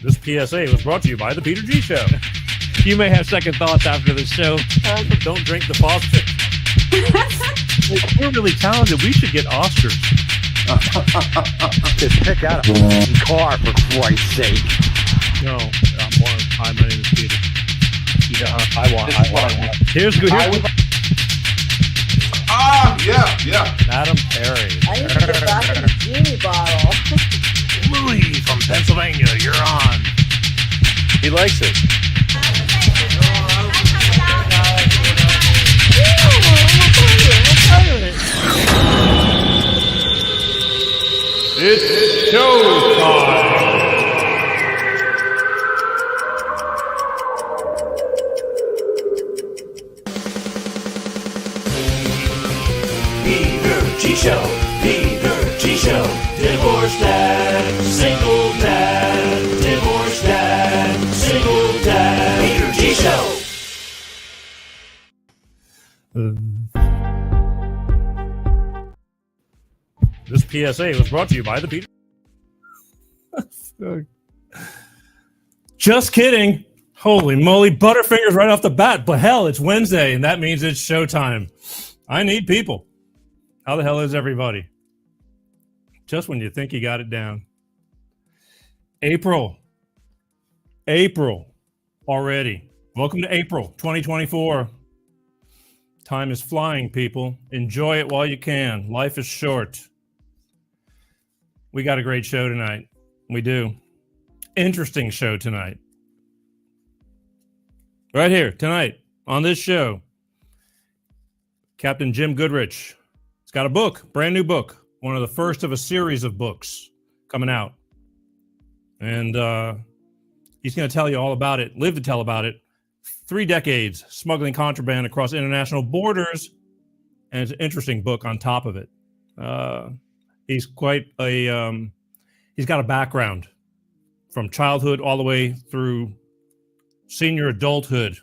This PSA was brought to you by the Peter G Show. You may have second thoughts after the show. Don't drink the faucet. We're really talented. We should get Oscars. Just pick out a car, for Christ's sake. No, my name is Peter. Yeah, I want. Here's good. Yeah. Madam Perry. I need to get back in the genie bottle. Louis from Pennsylvania, you're on. He likes it. It's showtime. Peter G Show, Peter G Show, divorced dad, single dad, divorced dad, single dad, Peter G Show. This PSA was brought to you by the Peter. Just kidding. Holy moly, Butterfingers right off the bat. But hell, it's Wednesday, and that means it's showtime. I need people. How the hell is everybody? Just when you think you got it down. April already. Welcome to April 2024. Time is flying, people. Enjoy it while you can. Life is short. We got a great show tonight. We do. Interesting show tonight. Right here, tonight, on this show, Captain Jim Goodrich. He's got a book, brand new book, one of the first of a series of books coming out. And he's going to tell you all about it, live to tell about it. 3 decades smuggling contraband across international borders. And it's an interesting book on top of it. He's quite a, he's got a background from childhood all the way through senior adulthood.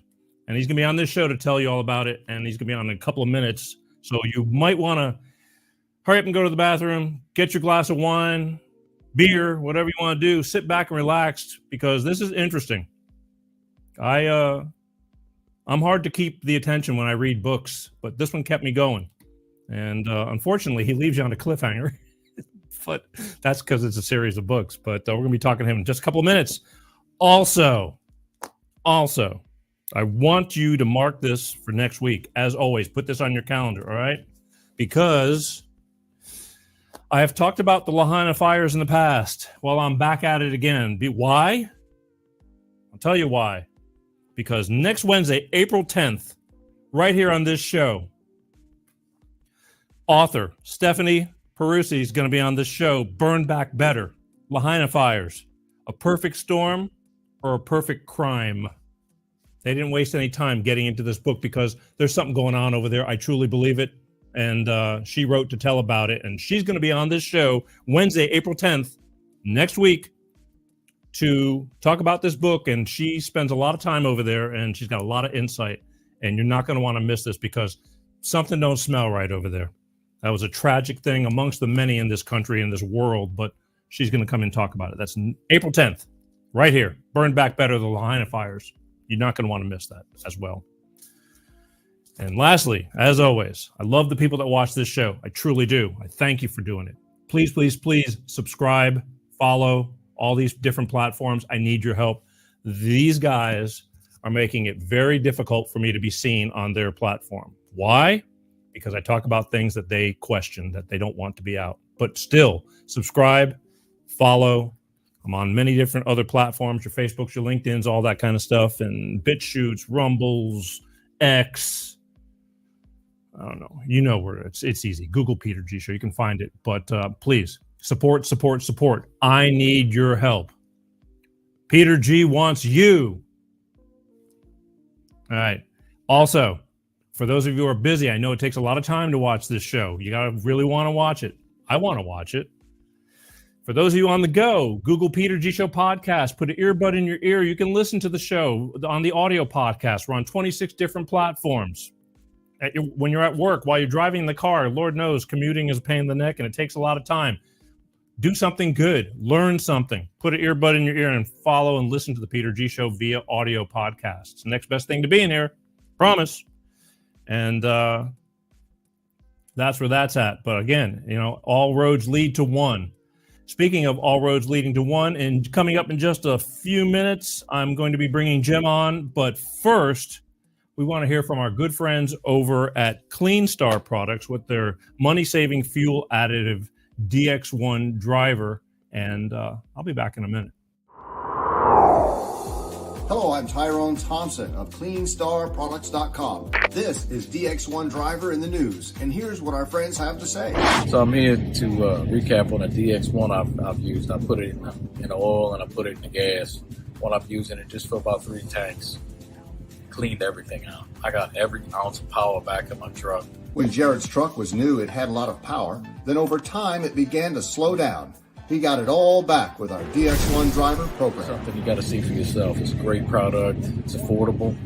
And he's going to be on this show to tell you all about it. And he's going to be on in a couple of minutes. So you might want to hurry up and go to the bathroom, get your glass of wine, beer, whatever you want to do. Sit back and relax because this is interesting. I'm hard to keep the attention when I read books, but this one kept me going. And unfortunately, he leaves you on a cliffhanger. But that's because it's a series of books. But we're going to be talking to him in just a couple of minutes. Also, I want you to mark this for next week. As always, put this on your calendar, all right? Because I have talked about the Lahaina fires in the past. Well, I'm back at it again. Why? I'll tell you why. Because next Wednesday, April 10th, right here on this show, author Stephanie Perusi is going to be on this show. Burn Back Better. Lahaina fires. A perfect storm or a perfect crime. They didn't waste any time getting into this book because there's something going on over there. I truly believe it. And she wrote to tell about it. And she's going to be on this show Wednesday, April 10th, next week, to talk about this book. And she spends a lot of time over there, and she's got a lot of insight. And you're not going to want to miss this because something don't smell right over there. That was a tragic thing amongst the many in this country, in this world, but she's going to come and talk about it. That's April 10th, right here. Burn Back Better, the Lahaina fires. You're not going to want to miss that as well. And lastly, as always, I love the people that watch this show. I truly do. I thank you for doing it. Please, please, please subscribe, follow all these different platforms. I need your help. These guys are making it very difficult for me to be seen on their platform. Why? Because I talk about things that they question, that they don't want to be out. But still, subscribe, follow. I'm on many different other platforms, your Facebooks, your LinkedIns, all that kind of stuff, and BitChutes, Rumbles, X. I don't know. You know where it's easy. Google Peter G Show. You can find it. But please, support. I need your help. Peter G wants you. All right. Also, for those of you who are busy, I know it takes a lot of time to watch this show. You got to really want to watch it. I want to watch it. For those of you on the go, Google Peter G Show podcast, put an earbud in your ear. You can listen to the show on the audio podcast. We're on 26 different platforms. When you're at work, while you're driving the car, Lord knows commuting is a pain in the neck and it takes a lot of time. do something good, learn something, put an earbud in your ear and follow and listen to the Peter G Show via audio podcast. It's the next best thing to being here. Promise. And that's where that's at. But again, all roads lead to one. Speaking of all roads leading to one, and coming up in just a few minutes, I'm going to be bringing Jim on. But first, we want to hear from our good friends over at Clean Star Products with their money-saving fuel additive DX1 driver. And I'll be back in a minute. Hello, I'm Tyrone Thompson of CleanStarProducts.com. This is DX1 Driver in the news, and here's what our friends have to say. So I'm here to recap on the DX1 I've used. I put it in the oil and I put it in the gas. While I'm using it just for about 3 tanks. Cleaned everything out. I got every ounce of power back in my truck. When Jared's truck was new, it had a lot of power. Then over time, it began to slow down. He got it all back with our DX1 driver program. Something you got to see for yourself. It's a great product. It's affordable.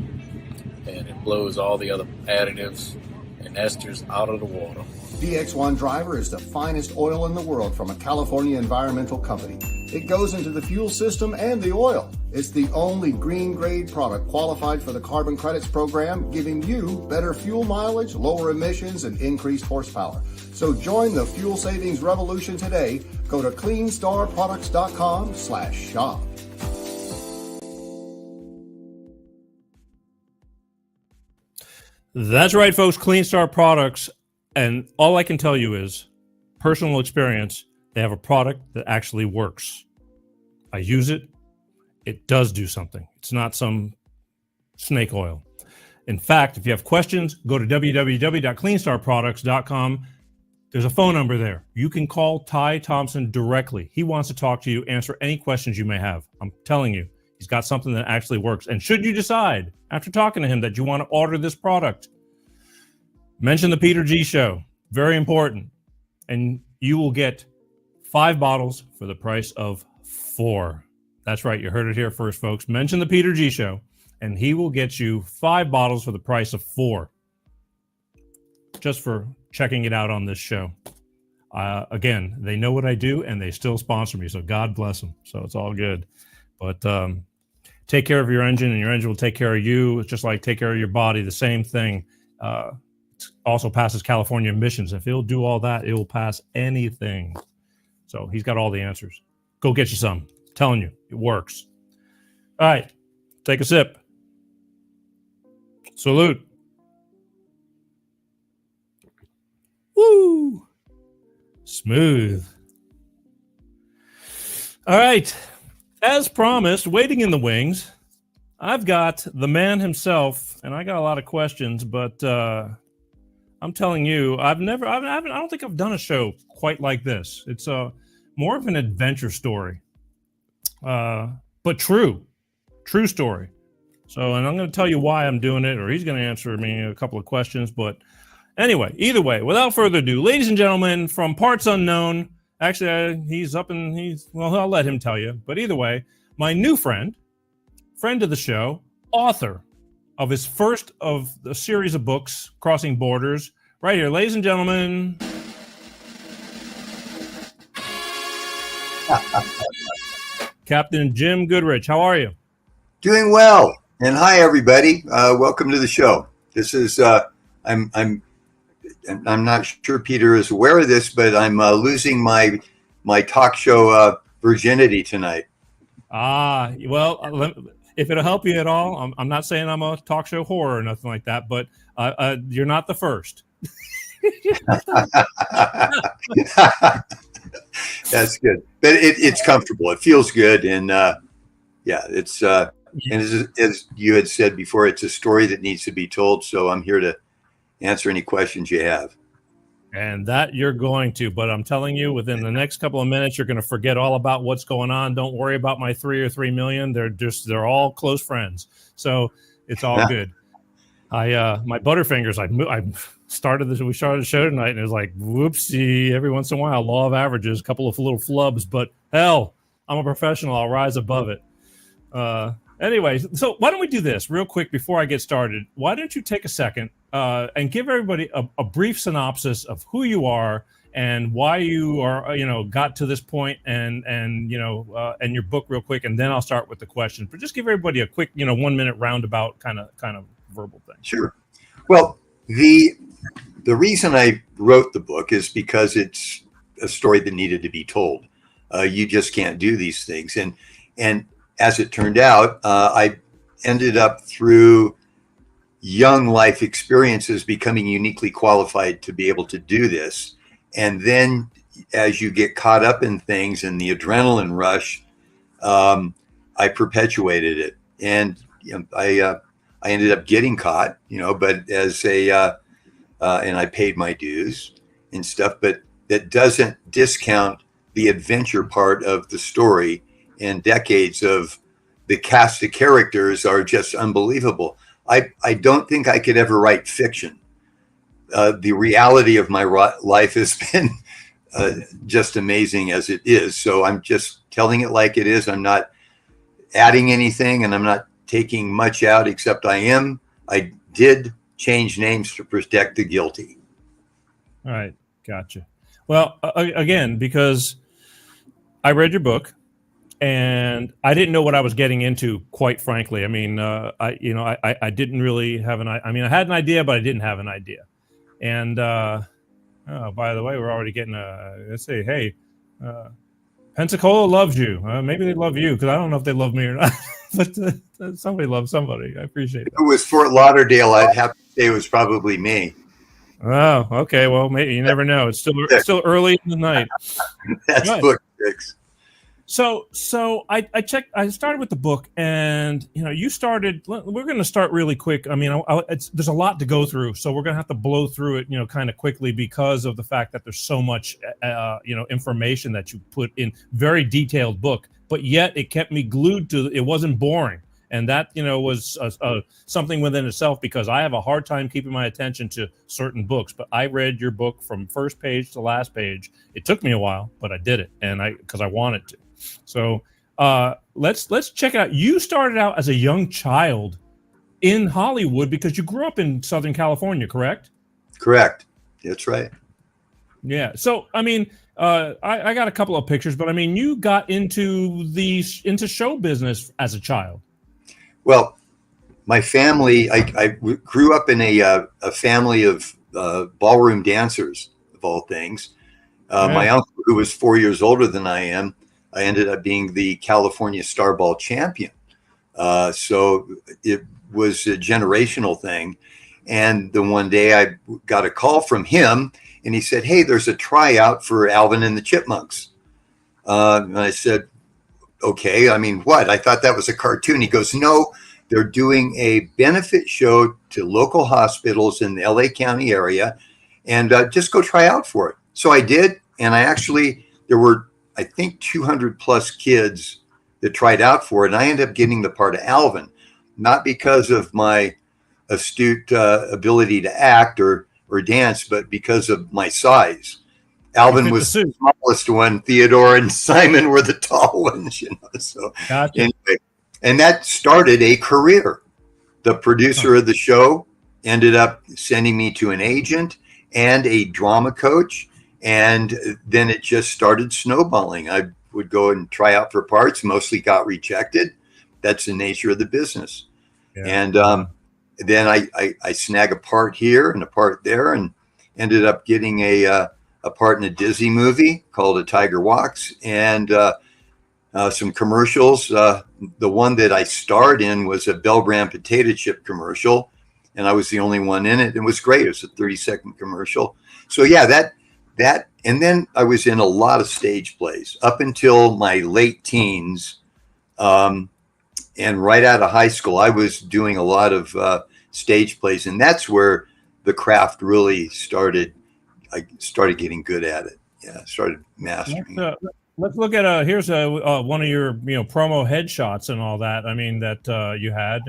And it blows all the other additives and esters out of the water. DX1 driver is the finest oil in the world from a California environmental company. It goes into the fuel system and the oil. It's the only green grade product qualified for the carbon credits program, giving you better fuel mileage, lower emissions, and increased horsepower. So join the fuel savings revolution today. Go to CleanStarProducts.com/shop. That's right, folks. Clean Star Products. And all I can tell you is personal experience. They have a product that actually works. I use it. It does do something. It's not some snake oil. In fact, if you have questions, go to www.cleanstarproducts.com. There's a phone number there. You can call Ty Thompson directly. He wants to talk to you, answer any questions you may have. I'm telling you, he's got something that actually works. And should you decide, after talking to him, that you want to order this product, mention the Peter G Show. Very important. And you will get 5 bottles for the price of 4. That's right. You heard it here first, folks. Mention the Peter G Show, and he will get you 5 bottles for the price of 4. Just for checking it out on this show. Again, they know what I do, and they still sponsor me, so God bless them. So it's all good. But take care of your engine, and your engine will take care of you. It's just like take care of your body, the same thing. It also passes California emissions. If he'll do all that, it will pass anything. So he's got all the answers. Go get you some. I'm telling you, it works. All right, take a sip. Salute. Woo! Smooth. All right. As promised, waiting in the wings, I've got the man himself, and I got a lot of questions, but I'm telling you, I don't think I've done a show quite like this. It's more of an adventure story, but true story. So, and I'm going to tell you why I'm doing it, or he's going to answer me a couple of questions, but anyway, either way, without further ado, ladies and gentlemen, from parts unknown, actually, I'll let him tell you. But either way, my new friend of the show, author of his first of a series of books, Crossing Borders, right here, ladies and gentlemen. Captain Jim Goodrich, how are you? Doing well, and hi everybody. Welcome to the show. This is I'm not sure Peter is aware of this, but I'm losing my talk show virginity tonight. Well, if it'll help you at all, I'm not saying I'm a talk show whore or nothing like that, but you're not the first. That's good, but it's comfortable. It feels good, and it's and as you had said before, it's a story that needs to be told. So I'm here to answer any questions you have. And that you're going to, but I'm telling you, within the next couple of minutes, you're going to forget all about what's going on. Don't worry about my 3 million. They're all close friends. So it's all good. My Butterfingers, we started the show tonight and it was like, whoopsie, every once in a while, law of averages, a couple of little flubs, but hell, I'm a professional. I'll rise above it. Anyway, so why don't we do this real quick before I get started? Why don't you take a second and give everybody a brief synopsis of who you are and why you are, got to this point, and and your book real quick, and then I'll start with the questions. But just give everybody a quick, 1 minute roundabout kind of verbal thing. Sure. Well, the reason I wrote the book is because it's a story that needed to be told. You just can't do these things, and as it turned out, I ended up through young life experiences becoming uniquely qualified to be able to do this. And then as you get caught up in things and the adrenaline rush, I perpetuated it. And I ended up getting caught, but as and I paid my dues and stuff, but that doesn't discount the adventure part of the story, and decades of the cast of characters are just unbelievable. I don't think I could ever write fiction. The reality of my life has been just amazing as it is. So I'm just telling it like it is. I'm not adding anything, and I'm not taking much out, except I did change names to protect the guilty. All right. Gotcha. Well, again, because I read your book, and I didn't know what I was getting into, quite frankly. I mean, I didn't really have I had an idea, but I didn't have an idea. And by the way, we're already getting let's say, hey, Pensacola loves you. Maybe they love you, because I don't know if they love me or not. But somebody loves somebody. I appreciate that. If it was Fort Lauderdale, I'd have to say it was probably me. Oh, okay. Well, maybe you never know. It's still early in the night. That's Right. book 6. So I checked. I started with the book, and you started. We're going to start really quick. I mean, there's a lot to go through, so we're going to have to blow through it, kind of quickly, because of the fact that there's so much, information that you put in. Very detailed book, but yet it kept me glued to. It wasn't boring, and that was something within itself, because I have a hard time keeping my attention to certain books. But I read your book from first page to last page. It took me a while, but I did it, and because I wanted to. So let's check out. You started out as a young child in Hollywood because you grew up in Southern California, correct? Correct. That's right. Yeah. So I mean, I got a couple of pictures, but I mean, you got into show business as a child. Well, my family, I grew up in a family of ballroom dancers, of all things. My uncle, who was 4 years older than I am, I ended up being the California Starball champion. So it was a generational thing. And the one day I got a call from him, and he said, "Hey, there's a tryout for Alvin and the Chipmunks." And I said, "Okay, I mean, what?" I thought that was a cartoon. He goes, "No, they're doing a benefit show to local hospitals in the LA County area, and just go try out for it." So I did. And there were, I think, 200 plus kids that tried out for it. And I ended up getting the part of Alvin, not because of my astute ability to act or dance, but because of my size. Alvin was the smallest one. Theodore and Simon were the tall ones, So Gotcha. Anyway, and that started a career. The producer of the show ended up sending me to an agent and a drama coach. And then it just started snowballing. I would go and try out for parts, mostly got rejected. That's the nature of the business. Yeah. And then I snag a part here and a part there, and ended up getting a part in a Disney movie called A Tiger Walks, and some commercials. The one that I starred in was a Bell Brand potato chip commercial, and I was the only one in it. It was great. It was a 30-second commercial. So yeah, that, and then I was in a lot of stage plays up until my late teens. And right out of high school, I was doing a lot of stage plays, and that's where the craft really started. I started getting good at it. Yeah, started mastering it. Let's look at here's one of your promo headshots and all that. I mean that you had.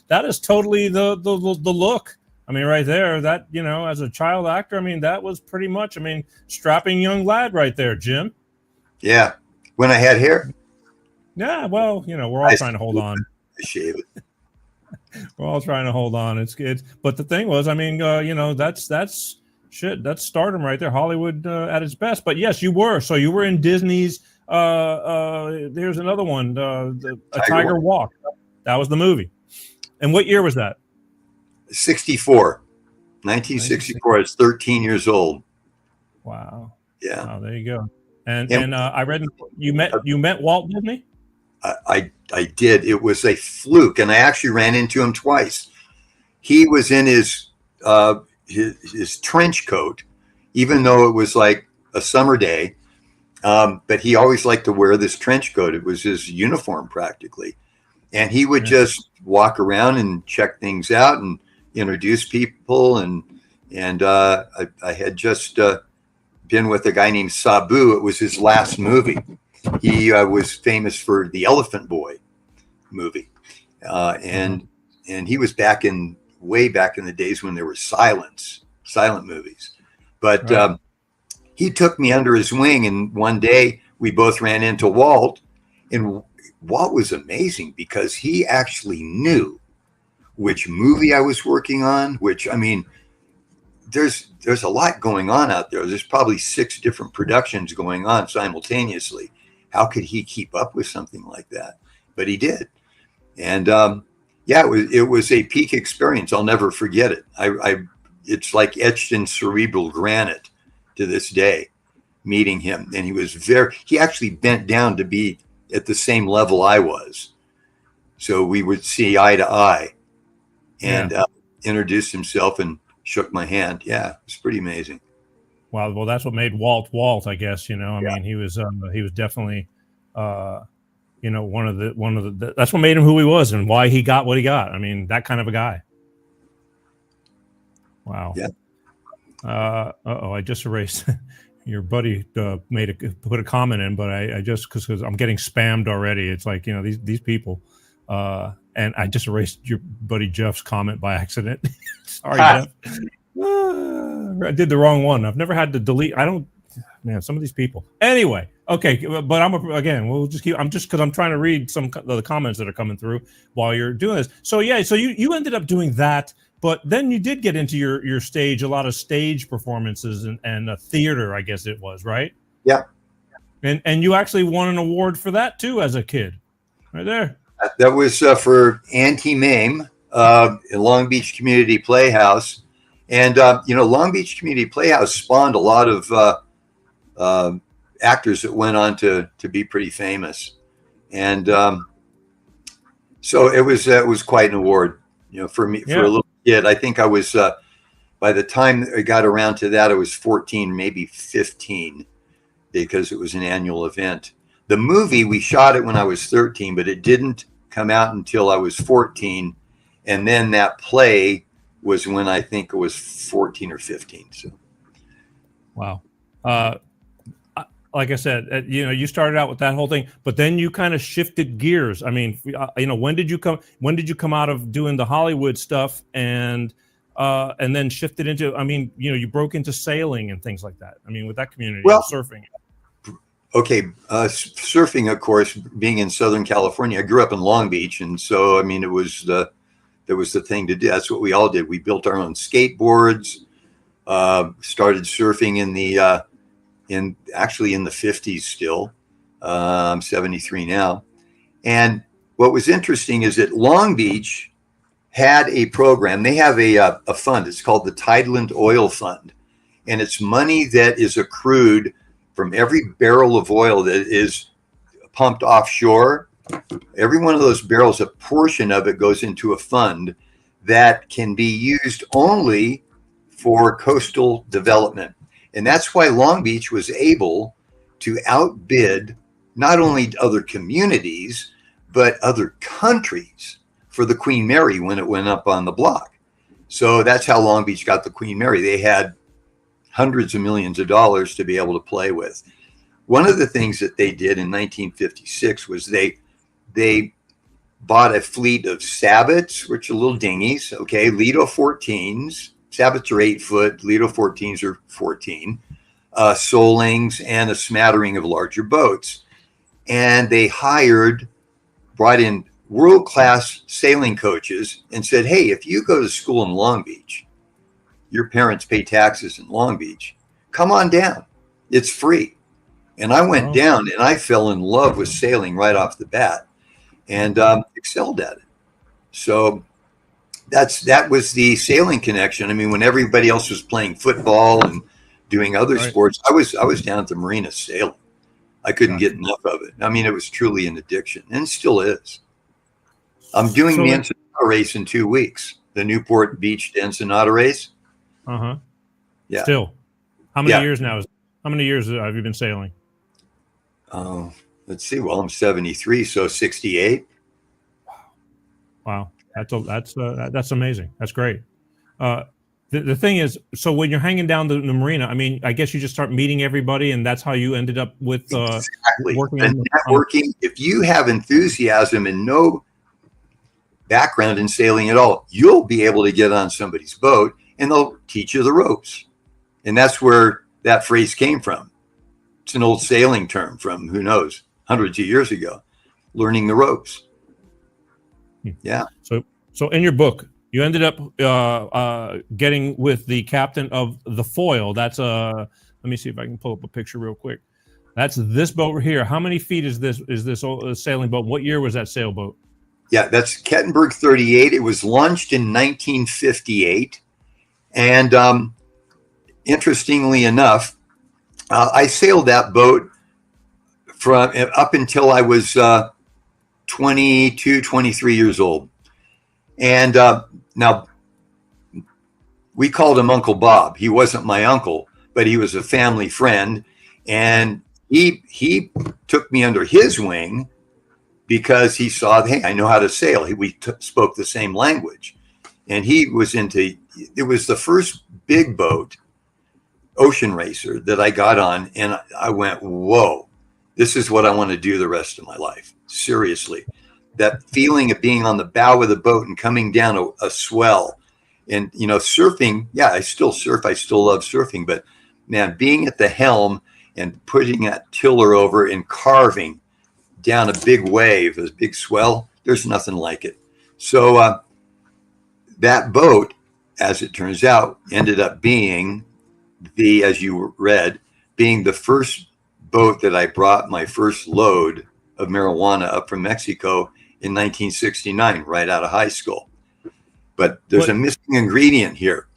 That is totally the look. I mean, right there, that, as a child actor, I mean, that was pretty much, strapping young lad right there, Jim. Yeah. When I had hair. Yeah. Well, we're all trying to hold on. I shave it. We're all trying to hold on. It's good. But the thing was, that's shit, that's stardom right there. Hollywood at its best. But yes, you were. So you were in Disney's. There's another one, A Tiger Walk. That was the movie. And what year was that? 64. 1964. I was 13 years old. Wow. Yeah. Oh, there you go. And I read you met Walt Disney? I did. It was a fluke, and I actually ran into him twice. He was in his trench coat, even though it was like a summer day. But he always liked to wear this trench coat. It was his uniform practically. And he would just walk around and check things out and introduce people. And I had just been with a guy named Sabu. It was his last movie. He was famous for the Elephant Boy movie. And he was way back in the days when there were silent movies. But he took me under his wing, and one day we both ran into Walt, and Walt was amazing because he actually knew which movie I was working on, there's a lot going on out there. There's probably 6 different productions going on simultaneously. How could he keep up with something like that? But he did. And it was a peak experience. I'll never forget it. It's like etched in cerebral granite to this day, meeting him. And he actually bent down to be at the same level I was. So we would see eye to eye, and introduced himself and shook my hand. Yeah, it was pretty amazing. Wow. Well, that's what made Walt, I guess, I mean, he was definitely, one of the, that's what made him who he was and why he got what he got. I mean, that kind of a guy. Wow. Yeah. I just erased your buddy put a comment in, but I just because I'm getting spammed already. It's like, these people, and I just erased your buddy Jeff's comment by accident. Sorry, Jeff. I did the wrong one. I've never had to delete. Some of these people. Anyway, okay, but we'll just keep. Because I'm trying to read some of the comments that are coming through while you're doing this. So you ended up doing that. But then you did get into your stage, a lot of stage performances and a theater, I guess it was, right? Yeah. And you actually won an award for that too as a kid, right there. That was for Anti-Mame in Long Beach Community Playhouse, and Long Beach Community Playhouse spawned a lot of actors that went on to be pretty famous, and so it was quite an award, for me, for a little kid. I think I was by the time I got around to that, I was 14, maybe 15, because it was an annual event. The movie, we shot it when I was 13, but it didn't come out until I was 14. And then that play was when I think it was 14 or 15. So, wow. Like I said, you started out with that whole thing, but then you kind of shifted gears. I mean, when did you come out of doing the Hollywood stuff and then shifted into, you broke into sailing and things like that. I mean, with that community, surfing. Okay. Surfing, of course, being in Southern California, I grew up in Long Beach. And so, it was the thing to do. That's what we all did. We built our own skateboards, started surfing in the 50s still. I'm 73 now. And what was interesting is that Long Beach had a program. They have a fund. It's called the Tideland Oil Fund. And it's money that is accrued from every barrel of oil that is pumped offshore. Every one of those barrels, a portion of it goes into a fund that can be used only for coastal development. And that's why Long Beach was able to outbid not only other communities, but other countries for the Queen Mary when it went up on the block. So that's how Long Beach got the Queen Mary. They had hundreds of millions of dollars to be able to play with. One of the things that they did in 1956 was they bought a fleet of sabots, which are little dinghies, Lido 14s. Sabots are 8 foot, Lido 14s are 14, Solings, and a smattering of larger boats. And they brought in world-class sailing coaches and said, hey, if you go to school in Long Beach, your parents pay taxes in Long Beach. Come on down. It's free. And I went down and I fell in love with sailing right off the bat and excelled at it. So that was the sailing connection. I mean, when everybody else was playing football and doing other sports, I was down at the marina sailing. I couldn't get enough of it. I mean, it was truly an addiction, and still is. I'm doing the Ensenada race in 2 weeks, the Newport Beach to Ensenada race. Yeah. Still, how many years now? How many years have you been sailing? Let's see. Well, I'm 73, so 68. Wow, that's amazing. That's great. The thing is, so when you're hanging down the marina, I mean, I guess you just start meeting everybody, and that's how you ended up with exactly. working. And networking. If you have enthusiasm and no background in sailing at all, you'll be able to get on somebody's boat, and they'll teach you the ropes. And that's where that phrase came from. It's an old sailing term from, who knows, hundreds of years ago, learning the ropes. Yeah. So in your book, you ended up getting with the captain of the Foil. That's let me see if I can pull up a picture real quick. That's this boat right here. How many feet is this sailing boat? What year was that sailboat? Yeah, that's Kettenberg 38. It was launched in 1958. And interestingly enough, I sailed that boat from up until I was 22, 23 years old. And now we called him Uncle Bob. He wasn't my uncle, but he was a family friend. And he took me under his wing because he saw, hey, I know how to sail. We spoke the same language. And he was into, it was the first big boat, ocean racer, that I got on. And I went, whoa, this is what I want to do the rest of my life. Seriously. That feeling of being on the bow of the boat and coming down a swell. And, you know, surfing, yeah, I still surf. I still love surfing. But, man, being at the helm and putting that tiller over and carving down a big wave, a big swell, there's nothing like it. So that boat, as it turns out, ended up being as you read, being the first boat that I brought my first load of marijuana up from Mexico in 1969, right out of high school. But there's a missing ingredient here.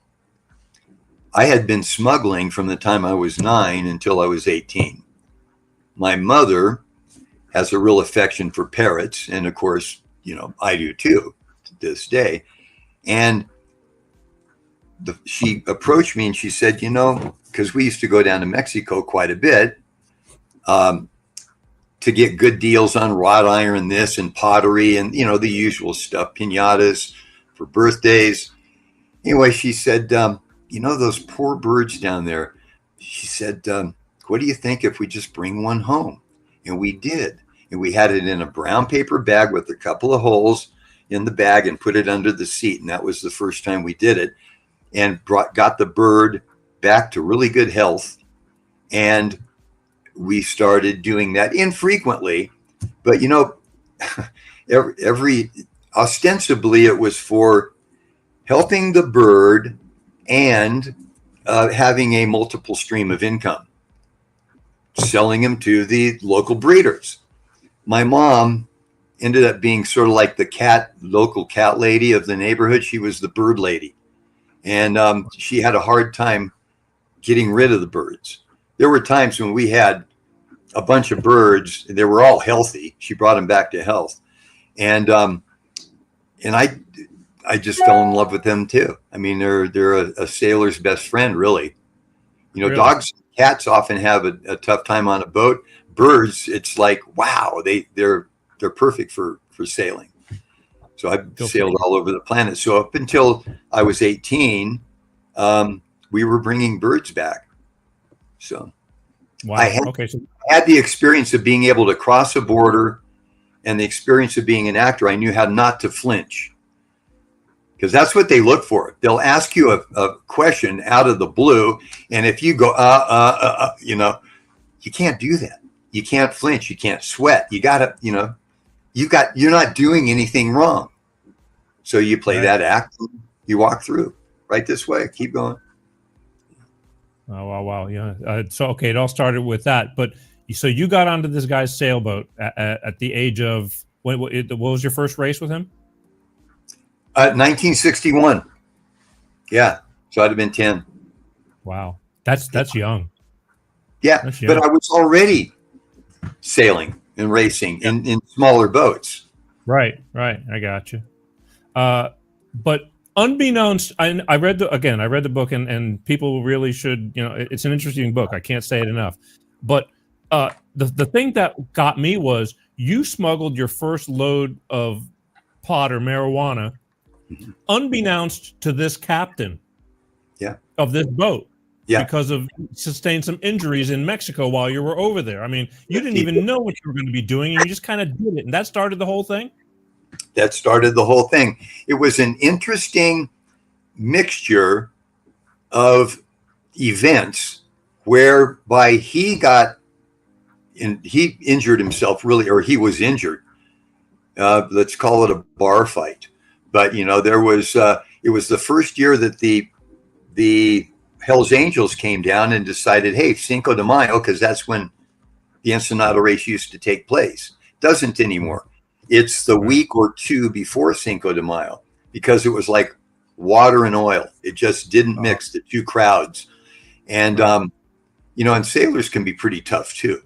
I had been smuggling from the time I was 9 until I was 18. My mother has a real affection for parrots. And of course, you know, I do too, to this day. And she approached me and she said, you know, because we used to go down to Mexico quite a bit, to get good deals on wrought iron, this and pottery and, you know, the usual stuff, piñatas for birthdays. Anyway, she said, you know, those poor birds down there, she said, what do you think if we just bring one home? And we did. And we had it in a brown paper bag with a couple of holes in the bag and put it under the seat. And that was the first time we did it, and got the bird back to really good health. And we started doing that infrequently, but you know, every ostensibly it was for helping the bird and having a multiple stream of income, selling them to the local breeders. My mom ended up being sort of like the local cat lady of the neighborhood. She was the bird lady, and she had a hard time getting rid of the birds. There were times when we had a bunch of birds. They were all healthy. She brought them back to health. And I just fell in love with them too. I mean, they're a sailor's best friend, really. You know, really? Dogs, cats often have a tough time on a boat. Birds, it's like, wow, they're perfect for sailing. So I've sailed all over the planet. So up until I was 18, we were bringing birds back. So wow. I had the experience of being able to cross a border and the experience of being an actor. I knew how not to flinch, because that's what they look for. They'll ask you a question out of the blue. And if you go, you know, you can't do that. You can't flinch. You can't sweat. You gotta, you know, you're not doing anything wrong. So you play that act, you walk through. right this way. Keep going. Oh, wow. Yeah. So, okay, it all started with that. But so you got onto this guy's sailboat at the age of, what was your first race with him? 1961. Yeah. So I'd have been 10. Wow. That's young. Yeah. That's young. But I was already sailing and racing in smaller boats. Right. I got you. But unbeknownst, I read the book, and people really should, it's an interesting book. I can't say it enough. But the thing that got me was you smuggled your first load of pot or marijuana, unbeknownst to this captain, of this boat, because of sustained some injuries in Mexico while you were over there. I mean, you didn't even know what you were going to be doing, and you just kind of did it, and that started the whole thing. That started the whole thing. It was an interesting mixture of events whereby he injured himself, really, or he was injured. Let's call it a bar fight. But there was it was the first year that the Hells Angels came down and decided, hey, Cinco de Mayo, because that's when the Ensenada race used to take place. Doesn't anymore. It's the week or two before Cinco de Mayo, because it was like water and oil. It just didn't mix, the two crowds. And, and sailors can be pretty tough too.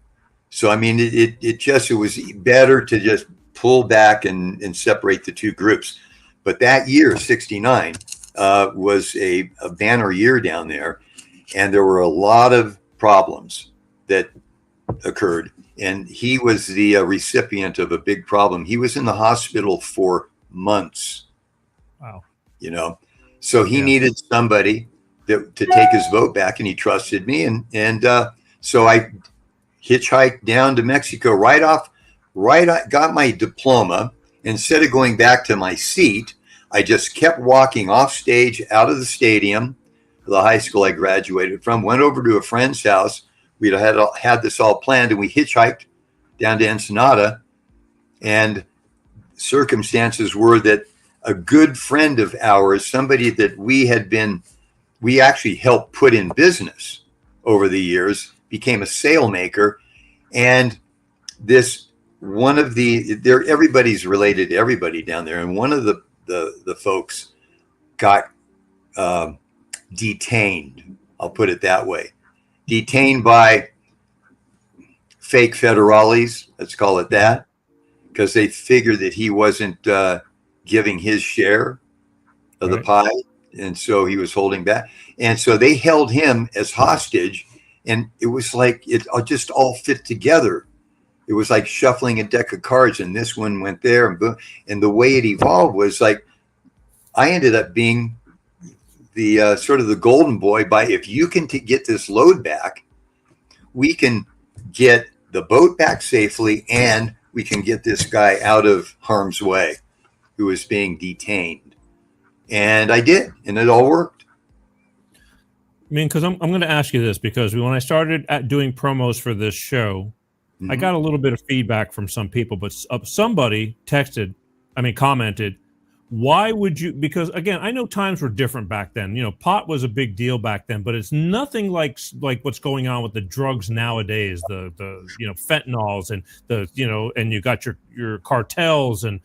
So, I mean, it was better to just pull back and separate the two groups. But that year, 69, was a banner year down there. And there were a lot of problems that occurred. And he was the recipient of a big problem. He was in the hospital for months. Wow. So he needed somebody to take his boat back, and he trusted me. And so I hitchhiked down to Mexico got my diploma. Instead of going back to my seat, I just kept walking off stage out of the stadium, the high school I graduated from, went over to a friend's house. We'd had this all planned, and we hitchhiked down to Ensenada. And circumstances were that a good friend of ours, somebody that we actually helped put in business over the years, became a sailmaker. And everybody's related to everybody down there. And one of the folks got detained. I'll put it that way. Detained by fake federales, let's call it that, because they figured that he wasn't giving his share of the pie, and so he was holding back. And so they held him as hostage, and it was like it just all fit together. It was like shuffling a deck of cards, and this one went there, and boom. And the way it evolved was like I ended up being the sort of the golden boy. By if you can get this load back, we can get the boat back safely, and we can get this guy out of harm's way who was being detained. And I did, and it all worked. I mean, because I'm going to ask you this, because when I started doing promos for this show, I got a little bit of feedback from some people, but somebody commented, why would you? Because again, I know times were different back then. Pot was a big deal back then, but it's nothing like what's going on with the drugs nowadays. The fentanyls and and you got your cartels and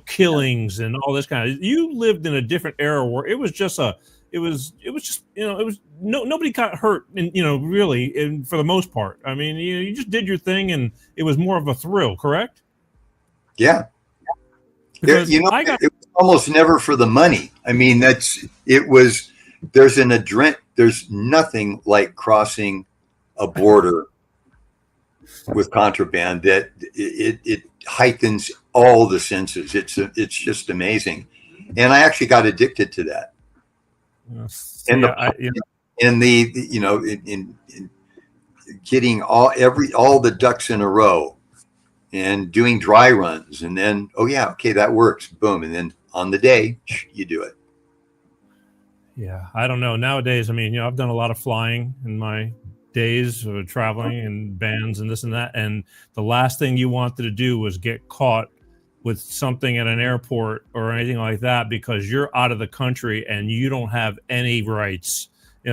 killings and all this kind of. You lived in a different era where it was just nobody got hurt, and really, and for the most part. I mean, you just did your thing, and it was more of a thrill, correct? Yeah. Because it was almost never for the money. I mean, there's nothing like crossing a border with contraband that it heightens all the senses. It's just amazing. And I actually got addicted to that. Yes. And in getting all the ducks in a row and doing dry runs, and then that works, boom, and then on the day you do it. Yeah, I don't know nowadays. I mean, I've done a lot of flying in my days of traveling and bands and this and that, and the last thing you wanted to do was get caught with something at an airport or anything like that because you're out of the country and you don't have any rights,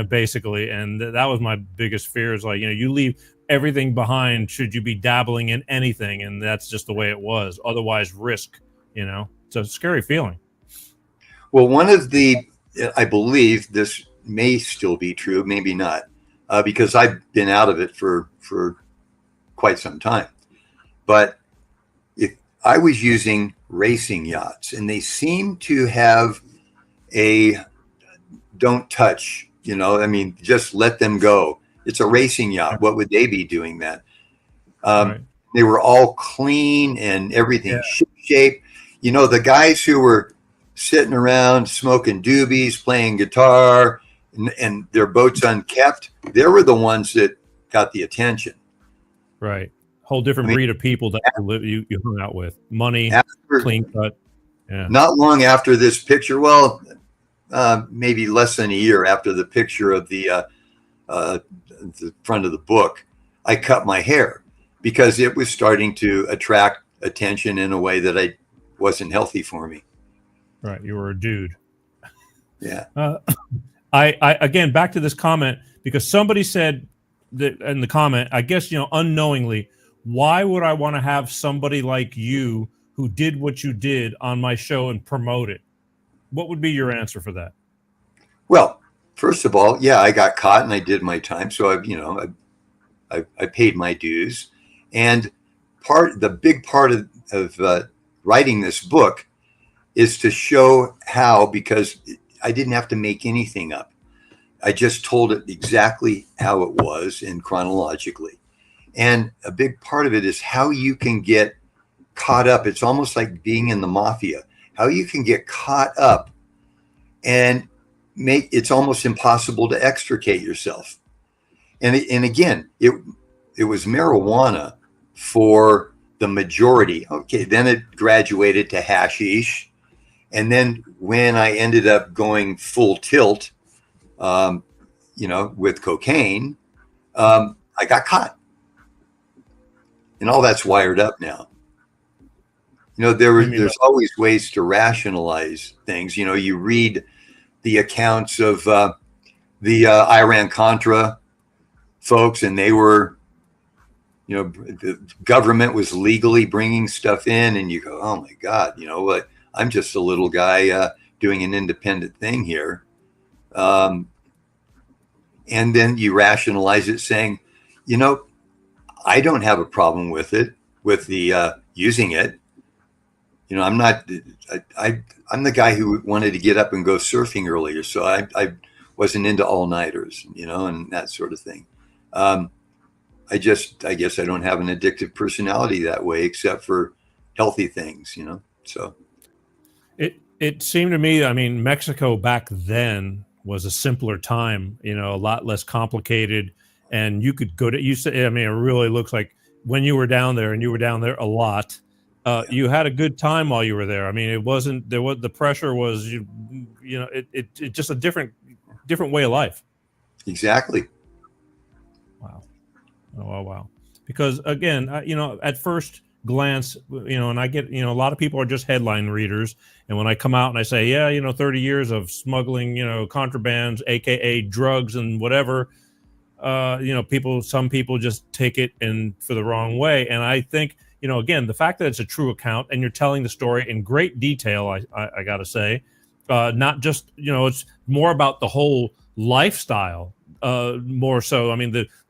basically. And that was my biggest fear is like, you leave everything behind should you be dabbling in anything. And that's just the way it was. Otherwise, risk, it's a scary feeling. Well, I believe this may still be true, maybe not, because I've been out of it for quite some time. But if I was using racing yachts and they seem to have a don't touch, just let them go. It's a racing yacht. What would they be doing that? Right. They were all clean and everything ship-shape. The guys who were sitting around smoking doobies, playing guitar, and their boats unkept, they were the ones that got the attention. Right. Whole different breed of people that you hung out with. Money, clean cut. Yeah. Not long after this picture, maybe less than a year after the picture of the front of the book, I cut my hair because it was starting to attract attention in a way that wasn't healthy for me. Right. You were a dude. Yeah. I again, back to this comment, because somebody said that in the comment, I guess, unknowingly, why would I want to have somebody like you who did what you did on my show and promote it? What would be your answer for that? Well, first of all, I got caught and I did my time. So I paid my dues. And the big part of writing this book is to show how, because I didn't have to make anything up. I just told it exactly how it was and chronologically. And a big part of it is how you can get caught up. It's almost like being in the mafia, how you can get caught up and it's almost impossible to extricate yourself. And again, it was marijuana for the majority. Okay, then it graduated to hashish. And then when I ended up going full tilt, with cocaine, I got caught. And all that's wired up now. There's always ways to rationalize things. You read the accounts of the Iran-Contra folks, and they were, the government was legally bringing stuff in, and you go, oh my God, what? I'm just a little guy doing an independent thing here. And then you rationalize it saying, I don't have a problem with it, with the using it. I'm not, I'm the guy who wanted to get up and go surfing earlier. So I wasn't into all-nighters, and that sort of thing. I guess I don't have an addictive personality that way, except for healthy things, so. It seemed to me, Mexico back then was a simpler time, a lot less complicated, and you could go to, it really looks like when you were down there, and you were down there a lot, you had a good time while you were there. it wasn't, the pressure was, it just a different way of life. Exactly. Wow. Oh, wow. Because again, at first glance, and I get, a lot of people are just headline readers. And when I come out and I say, 30 years of smuggling, contrabands, AKA drugs and whatever, some people just take it for the wrong way. And I think, again, the fact that it's a true account and you're telling the story in great detail, I got to say, not just, it's more about the whole lifestyle, more so.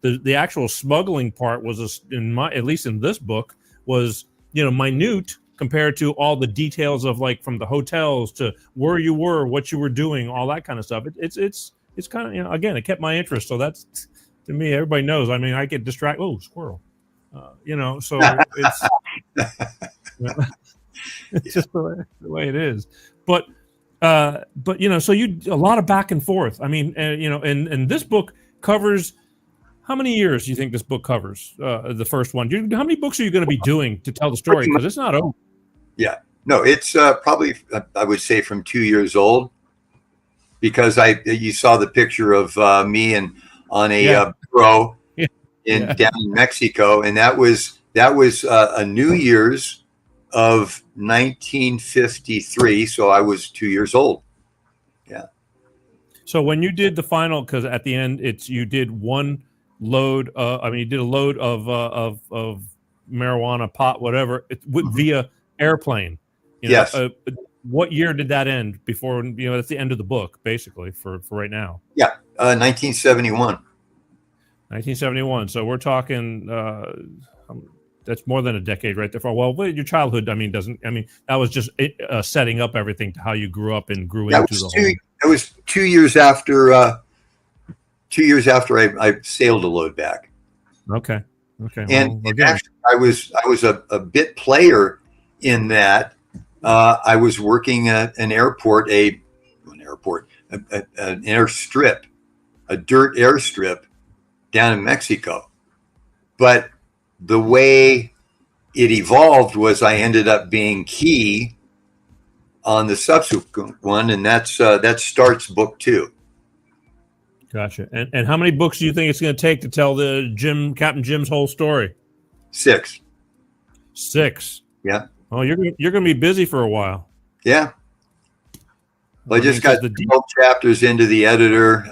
The actual smuggling part was, at least in this book, was, minute compared to all the details of, like, from the hotels to where you were, what you were doing, all that kind of stuff. It's kind of, again, it kept my interest. So that's, to me, everybody knows. I get distracted. Oh, squirrel. So it's it's just the way it is. But so you a lot of back and forth. And this book covers. How many years do you think this book covers? The first one. How many books are you going to be doing to tell the story? Because it's not over. Yeah, no, it's probably, I would say, from 2 years old, because you saw the picture of me and on a bureau down in Mexico, and that was a New Year's of 1953. So I was 2 years old. Yeah. So when you did the final, because at the end you did one load. You did a load of marijuana, pot, whatever, via airplane. Yes. What year did that end? Before that's the end of the book, basically for right now. Yeah, 1971. 1971. So we're talking. That's more than a decade right there. Well, your childhood. That was just setting up everything to how you grew up and grew into the whole. It was 2 years after. 2 years after I sailed a load back. Okay. And actually, I was a bit player in that. I was working at an airport, an airstrip, a dirt airstrip down in Mexico. But the way it evolved was I ended up being key on the subsequent one, and that starts book 2. Gotcha. And how many books do you think it's going to take to tell Captain Jim's whole story? 6. 6. Yeah. Oh, you're going to be busy for a while. Yeah. Well, I just got 12 chapters into the editor,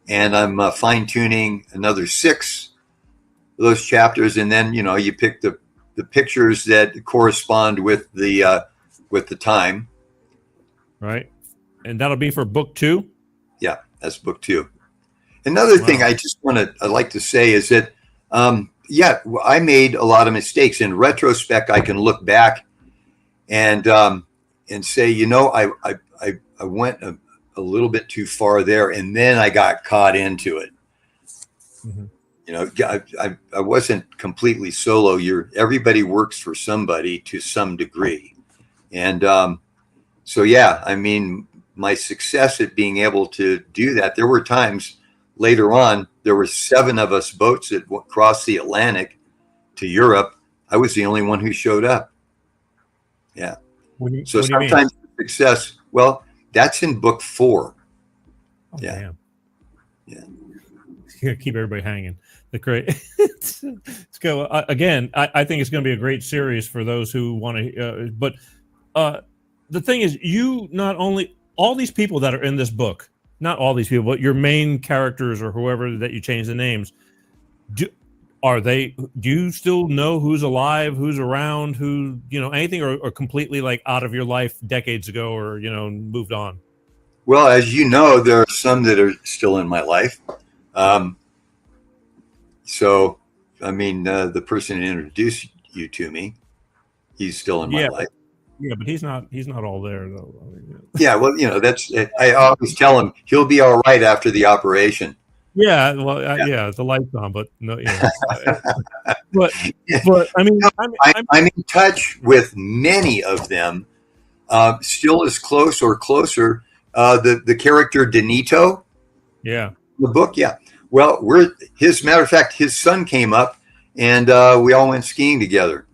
and I'm fine tuning another 6 of those chapters, and then you pick the pictures that correspond with the time. Right. And that'll be for book 2. Yeah, that's book 2. Another thing I'd like to say is that. I made a lot of mistakes. In retrospect, I can look back and say, I went a little bit too far there, and then I got caught into it. Mm-hmm. I wasn't completely solo. Everybody works for somebody to some degree, and my success at being able to do that. There were times later on. There were 7 of us boats that crossed the Atlantic to Europe. I was the only one who showed up. Yeah. So sometimes success, well, that's in book 4. Oh, yeah. Damn. Yeah. Keep everybody hanging. Let's go again. I think it's going to be a great series for those who want to. But the thing is, not only all these people that are in this book. Not all these people, but your main characters or whoever that you change the names. Do you still know who's alive, who's around, anything, or completely like out of your life decades ago, or moved on? Well, as you know, there are some that are still in my life. The person who introduced you to me, he's still in my life. Yeah, but he's not all there though. Yeah, well, that's. I always tell him he'll be all right after the operation. Yeah, well, the lights on, but no, but I'm in touch with many of them. Still as close or closer. The character Danito. Yeah. The book, yeah. Well, matter of fact, his son came up, and we all went skiing together.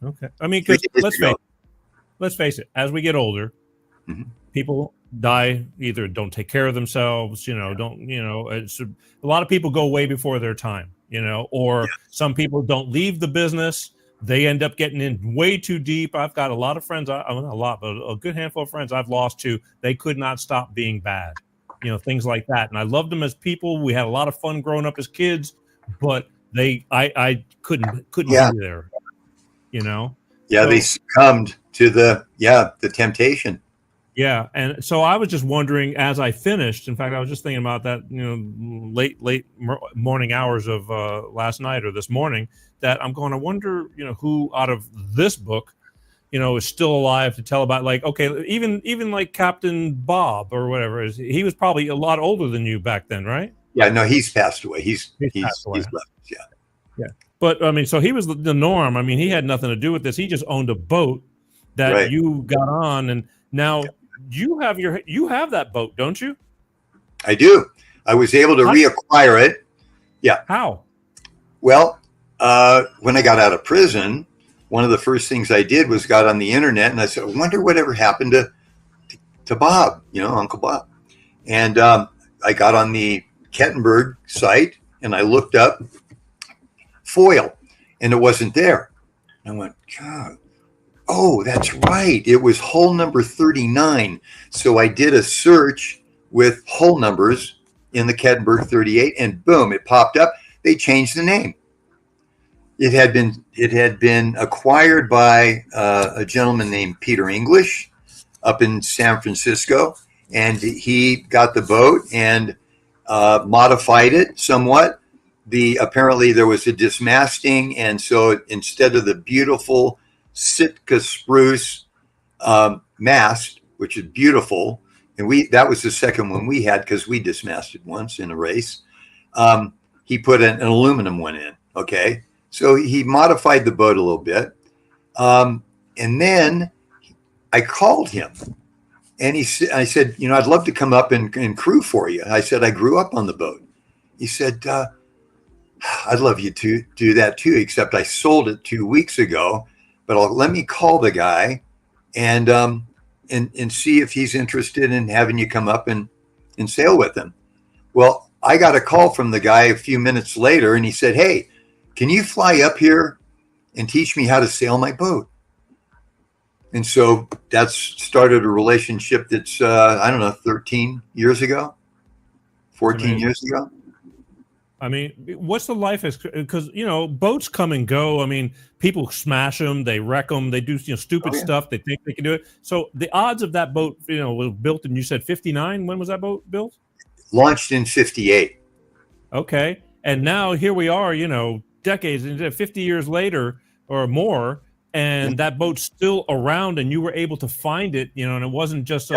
Okay, because let's face it, as we get older, mm-hmm. people die, either don't take care of themselves, a lot of people go way before their time, or some people don't leave the business. They end up getting in way too deep. I've got a lot of friends, not a lot, but a good handful of friends I've lost to, they could not stop being bad, things like that. And I loved them as people. We had a lot of fun growing up as kids, but I couldn't be there, Yeah, so, they succumbed to the temptation. Yeah, and so I was just wondering as I finished. In fact, I was just thinking about that, late morning hours of last night or this morning. That I wonder, who out of this book, is still alive to tell about. Like, okay, even like Captain Bob or whatever is. He was probably a lot older than you back then, right? Yeah, no, he's passed away. He's left. Yeah. Yeah. But so he was the norm. He had nothing to do with this. He just owned a boat that you got on, and now you have that boat, don't you? I do. I was able to reacquire it. Yeah. How? Well, when I got out of prison, one of the first things I did was got on the internet, and I said, I wonder whatever happened to Bob, Uncle Bob. And I got on the Kettenberg site, and I looked up foil, and it wasn't there. And I went, God. Oh, that's right. It was hull number 39. So I did a search with hull numbers in the Kettenberg 38, and boom, it popped up. They changed the name. It had been acquired by a gentleman named Peter English up in San Francisco, and he got the boat and modified it somewhat. Apparently there was a dismasting, and so instead of the beautiful Sitka spruce mast, which is beautiful, and that was the second one we had because we dismasted once in a race. He put an aluminum one in. Okay, so he modified the boat a little bit, and then I called him, and I said, you know, I'd love to come up and crew for you. I said I grew up on the boat. He said, I'd love you to do that too, except I sold it 2 weeks ago. But let me call the guy and see if he's interested in having you come up and sail with him. Well, I got a call from the guy a few minutes later, and he said, hey, can you fly up here and teach me how to sail my boat? And so that's started a relationship that's, I don't know, 13 years ago, 14 years ago. I mean, what's the life? Because, you know, boats come and go. I mean, people smash them, they wreck them, they do, stupid stuff. They think they can do it. So the odds of that boat, was built in, you said 59. When was that boat built? Launched in 58. Okay. And now here we are, decades, 50 years later or more, and that boat's still around, and you were able to find it, and it wasn't just,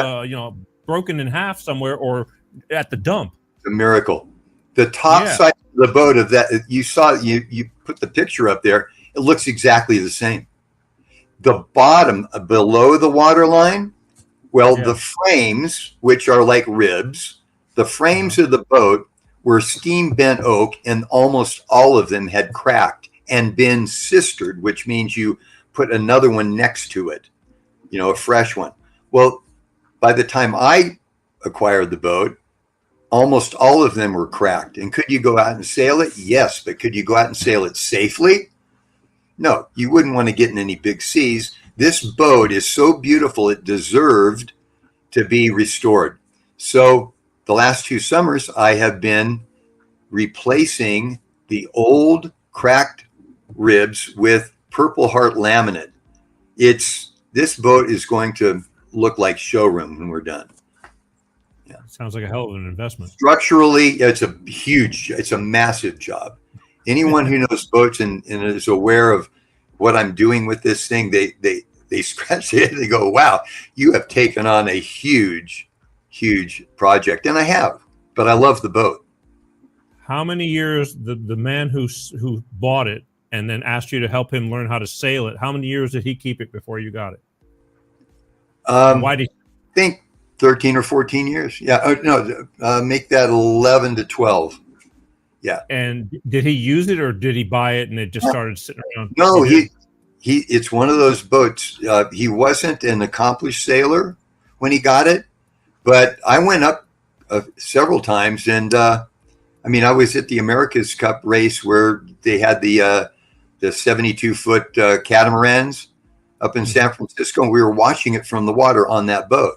broken in half somewhere or at the dump. It's a miracle. The top side of the boat of that, you saw, you put the picture up there. It looks exactly the same. The bottom below the waterline, the frames, which are like ribs, the frames of the boat were steam bent oak, and almost all of them had cracked and been sistered, which means you put another one next to it, a fresh one. Well, by the time I acquired the boat, almost all of them were cracked. And could you go out and sail it? Yes, but could you go out and sail it safely? No, you wouldn't want to get in any big seas. This boat is so beautiful, it deserved to be restored. So the last 2 summers, I have been replacing the old cracked ribs with Purple Heart laminate. This boat is going to look like showroom when we're done. Sounds like a hell of an investment. Structurally, it's a massive job. Anyone who knows boats and is aware of what I'm doing with this thing, they scratch their head. They go, wow, you have taken on a huge project. And I have, but I love the boat. How many years the man who bought it and then asked you to help him learn how to sail it, how many years did he keep it before you got it? Why did you think 13 or 14 years? Yeah. Make that 11 to 12. Yeah. And did he use it, or did he buy it and it just started sitting around? No, it's one of those boats. He wasn't an accomplished sailor when he got it, but I went up several times, and I was at the America's Cup race where they had the 72-foot catamarans up in San Francisco, and we were watching it from the water on that boat.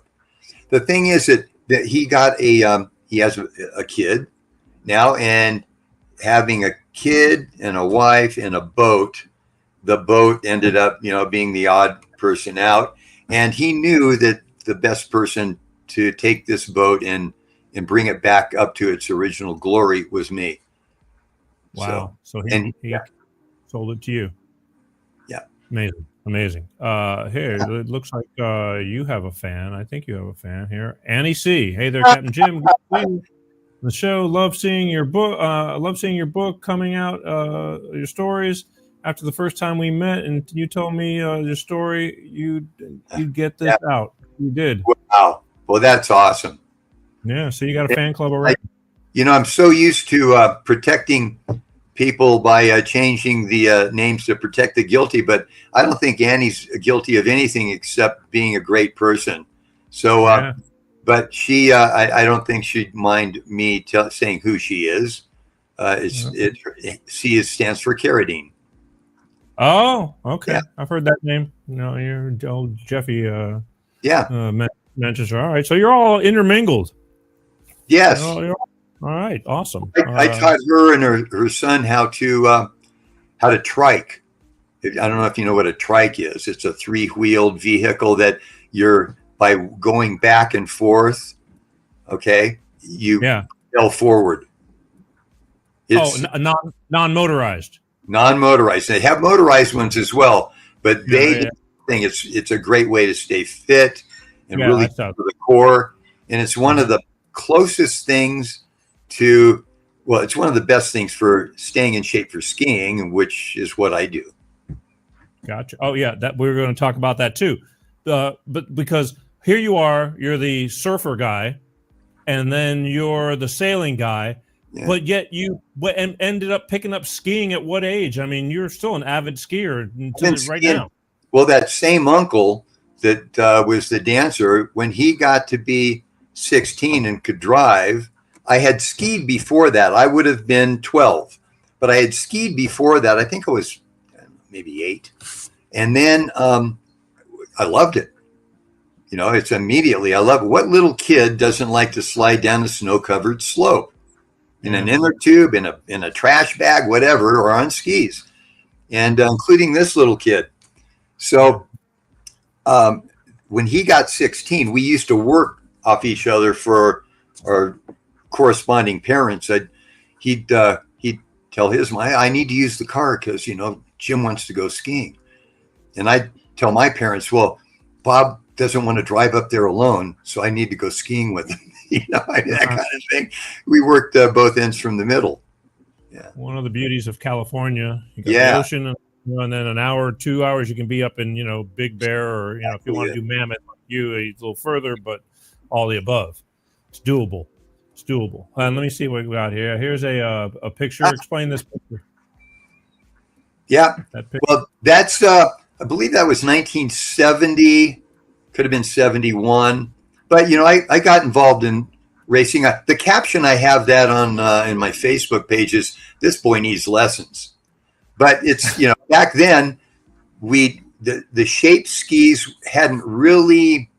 The thing is that he got he has a kid now, and having a kid and a wife and a boat, the boat ended up, being the odd person out. And he knew that the best person to take this boat and bring it back up to its original glory was me. Wow. So he sold it to you. Yeah. Amazing. Here, it looks like you have a fan. I think you have a fan here. Annie C. Hey there, Captain Jim. Good to see you. The show. Love seeing your book. Coming out. Your stories. After the first time we met, and you told me your story, you get this out. You did. Wow. Well, that's awesome. Yeah. So you got a fan club already. I'm so used to protecting people by changing the names to protect the guilty, but I don't think Annie's guilty of anything except being a great person. So, but she, I don't think she'd mind me saying who she is. C stands for Carradine. Oh, okay. Yeah. I've heard that name. No, you're old Jeffy. Yeah. Manchester. All right, so you're all intermingled. Yes. All right, awesome. I taught her and her son how to trike. I don't know if you know what a trike is. It's a 3-wheeled vehicle that you're, by going back and forth, okay, you fell forward. It's non-motorized. Non-motorized. They have motorized ones as well, but think it's a great way to stay fit and really for the core. And it's one of the closest things to, well, it's one of the best things for staying in shape for skiing, which is what I do. Gotcha. Oh yeah, that we're going to talk about that too. But because here you are, you're the surfer guy, and then you're the sailing guy, but yet you ended up picking up skiing at what age? I mean, you're still an avid skier right now. Well, that same uncle that was the dancer, when he got to be 16 and could drive, I had skied before that. I would have been 12, but I had skied before that. I think I was maybe 8. And then I loved it. You know, it's immediately, I love it. What little kid doesn't like to slide down a snow-covered slope in an inner tube, in a trash bag, whatever, or on skis, and including this little kid. So when he got 16, we used to work off each other for our corresponding parents. He'd tell his mom, I need to use the car because, you know, Jim wants to go skiing. And I'd tell my parents, well, Bob doesn't want to drive up there alone, so I need to go skiing with him. You know, that kind of thing. We worked both ends from the middle. Yeah. One of the beauties of California. You got the ocean, and then an hour, 2 hours, you can be up in, you know, Big Bear, or, you know, if you want to do Mammoth, a little further, but all the above. It's doable. It's doable. And let me see what we got here. Here's a picture. Explain this picture. Yeah. Well, that's I believe that was 1970. Could have been 71. But, you know, I got involved in racing. The caption I have that on in my Facebook page is, "This boy needs lessons." But it's, you know, back then the shape skis hadn't really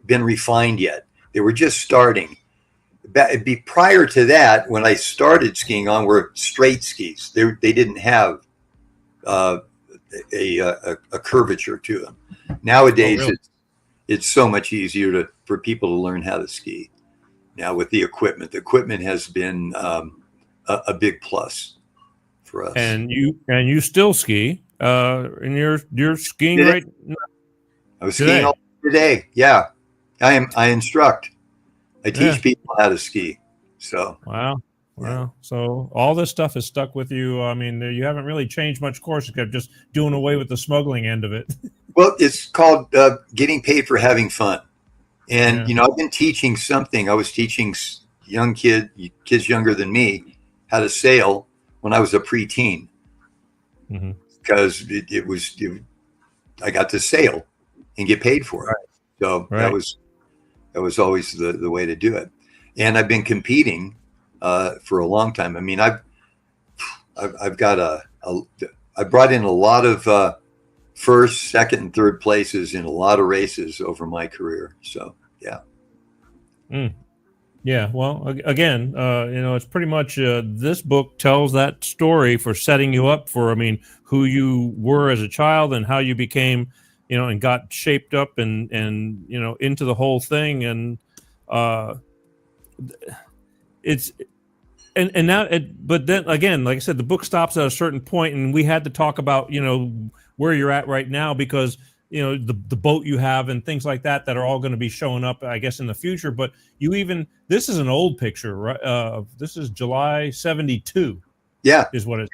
been refined yet. They were just starting. Prior to that, when I started skiing on, were straight skis. They didn't have a curvature to them. Nowadays, it's so much easier for people to learn how to ski now with the equipment. The equipment has been a big plus for us. And you still ski, and you're skiing right now. I was skiing all today. Yeah, I instruct. I teach people how to ski. So wow. So all this stuff has stuck with you. I mean, you haven't really changed much course, except just doing away with the smuggling end of it. Well, it's called getting paid for having fun. And, you know, I've been teaching something. I was teaching young kids younger than me, how to sail when I was a preteen. Because I got to sail and get paid for it. So that was always the way to do it. And I've been competing for a long time. I mean, I've got I brought in a lot of first, second, and third places in a lot of races over my career. So, yeah. Well, again, you know, it's pretty much this book tells that story for setting you up for, I mean, who you were as a child and how you became, you know, and got shaped up and you know, into the whole thing. And it's and now but then again, like I said, the book stops at a certain point, and we had to talk about, you know, where you're at right now, because, you know, the boat you have and things like that are all going to be showing up, I guess, in the future. But this is an old picture, right? This is July 72. Yeah, is what it is.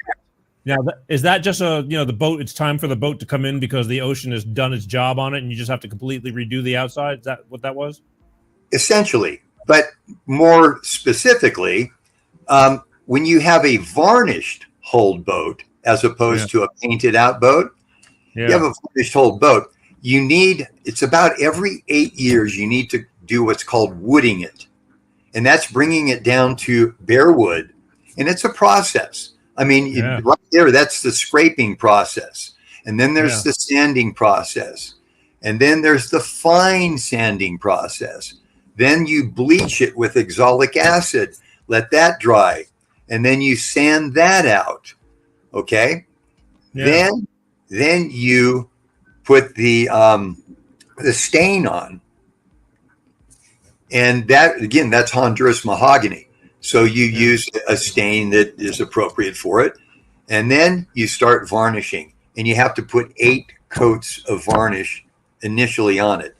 Now, is that just the boat? It's time for the boat to come in because the ocean has done its job on it, and you just have to completely redo the outside. Is that what that was? Essentially, but more specifically, when you have a varnished hulled boat as opposed to a painted out boat, you have a varnished hulled boat. It's about every 8 years, you need to do what's called wooding it. And that's bringing it down to bare wood. And it's a process. I mean, right there, that's the scraping process. And then there's the sanding process. And then there's the fine sanding process. Then you bleach it with oxalic acid, let that dry. And then you sand that out. Okay. Yeah. Then you put the stain on. And that, again, that's Honduras mahogany. So you use a stain that is appropriate for it. And then you start varnishing. And you have to put 8 coats of varnish initially on it.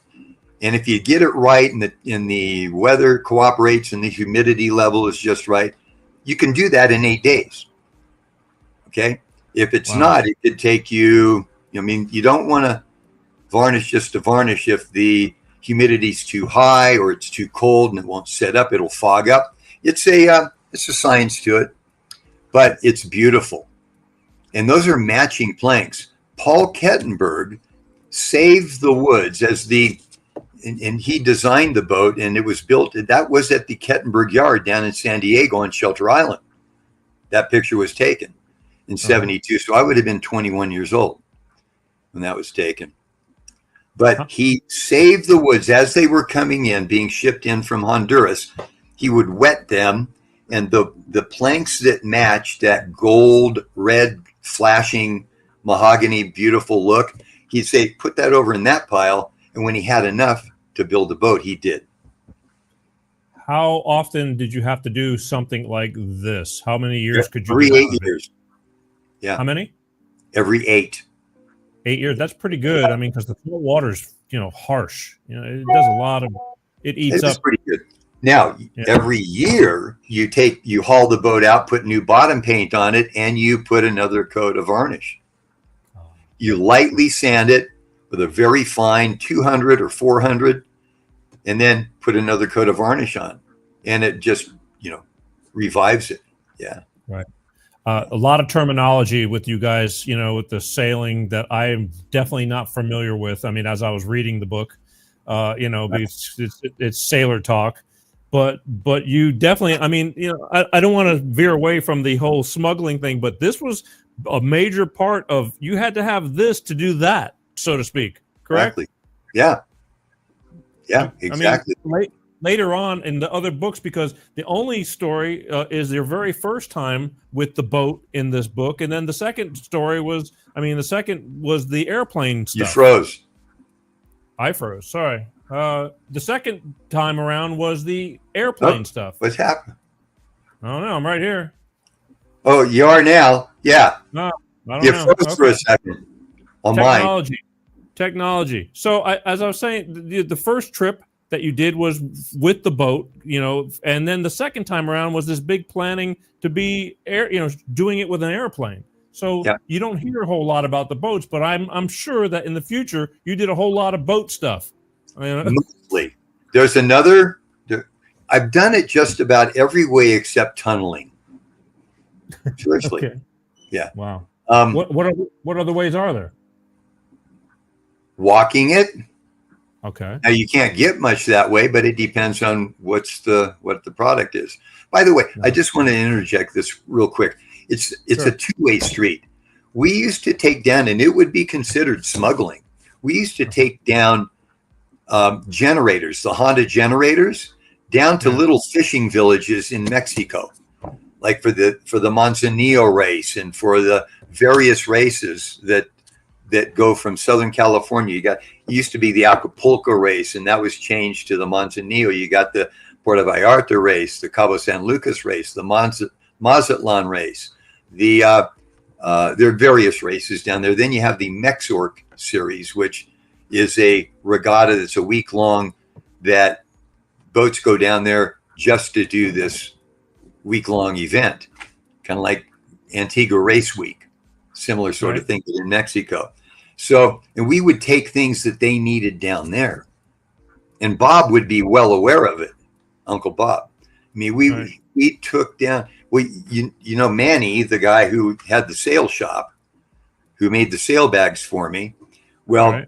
And if you get it right and the weather cooperates and the humidity level is just right, you can do that in 8 days. Okay. If it's not, it could take you, I mean, you don't want to varnish just to varnish. If the humidity's too high or it's too cold and it won't set up, it'll fog up. It's a science to it, but it's beautiful. And those are matching planks. Paul Kettenberg saved the woods and he designed the boat, and it was built. That was at the Kettenberg Yard down in San Diego on Shelter Island. That picture was taken in 72. So I would have been 21 years old when that was taken. But he saved the woods as they were coming in, being shipped in from Honduras. He would wet them, and the planks that matched that gold, red, flashing mahogany, beautiful look, he'd say, put that over in that pile. And when he had enough to build a boat, he did. How often did you have to do something like this? How many years could you? Every 8 years. Yeah. How many? Every 8. 8 years. That's pretty good. I mean, because the salt water's, harsh. It does a lot of. It eats up. Pretty good. Now, every year you haul the boat out, put new bottom paint on it, and you put another coat of varnish. You lightly sand it with a very fine 200 or 400, and then put another coat of varnish on, and it just, revives it. Yeah. Right. A lot of terminology with you guys, with the sailing that I am definitely not familiar with. I mean, as I was reading the book, it's sailor talk, but you definitely, I mean, I don't want to veer away from the whole smuggling thing, but this was a major part of, you had to have this to do that, so to speak. Correct? Exactly. Yeah. Yeah, exactly. I mean, later on in the other books, because the only story is their very first time with the boat in this book. And then the second story was, the airplane stuff. You froze. I froze. Sorry. The second time around was the airplane stuff. What's happened? I don't know. I'm right here. Oh, you are now? Yeah. No, I don't you know. Froze for a second. On Technology. So as I was saying, the first trip that you did was with the boat, and then the second time around was this big planning to be doing it with an airplane. So you don't hear a whole lot about the boats, but I'm sure that in the future you did a whole lot of boat stuff. Mostly. There's another. I've done it just about every way except tunneling. Seriously. Okay. Yeah. Wow. What other ways are there? Walking it. Okay. Now you can't get much that way, but it depends on what the product is. By the way, I just want to interject this real quick. It's a two-way street. We used to take down, and it would be considered smuggling. We used to take down generators, the Honda generators, down to little fishing villages in Mexico, like for the Manzanillo race and for the various races that go from Southern California. It used to be the Acapulco race, and that was changed to the Manzanillo. You got the Puerto Vallarta race, the Cabo San Lucas race, the Mazatlan race. There are various races down there. Then you have the Mexorc series, which is a regatta that's a week long, that boats go down there just to do this week long event, kind of like Antigua Race Week, similar sort of thing in Mexico. So, and we would take things that they needed down there, and Bob would be well aware of it, Uncle Bob. I mean, we took down, Manny, the guy who had the sail shop, who made the sail bags for me. Well,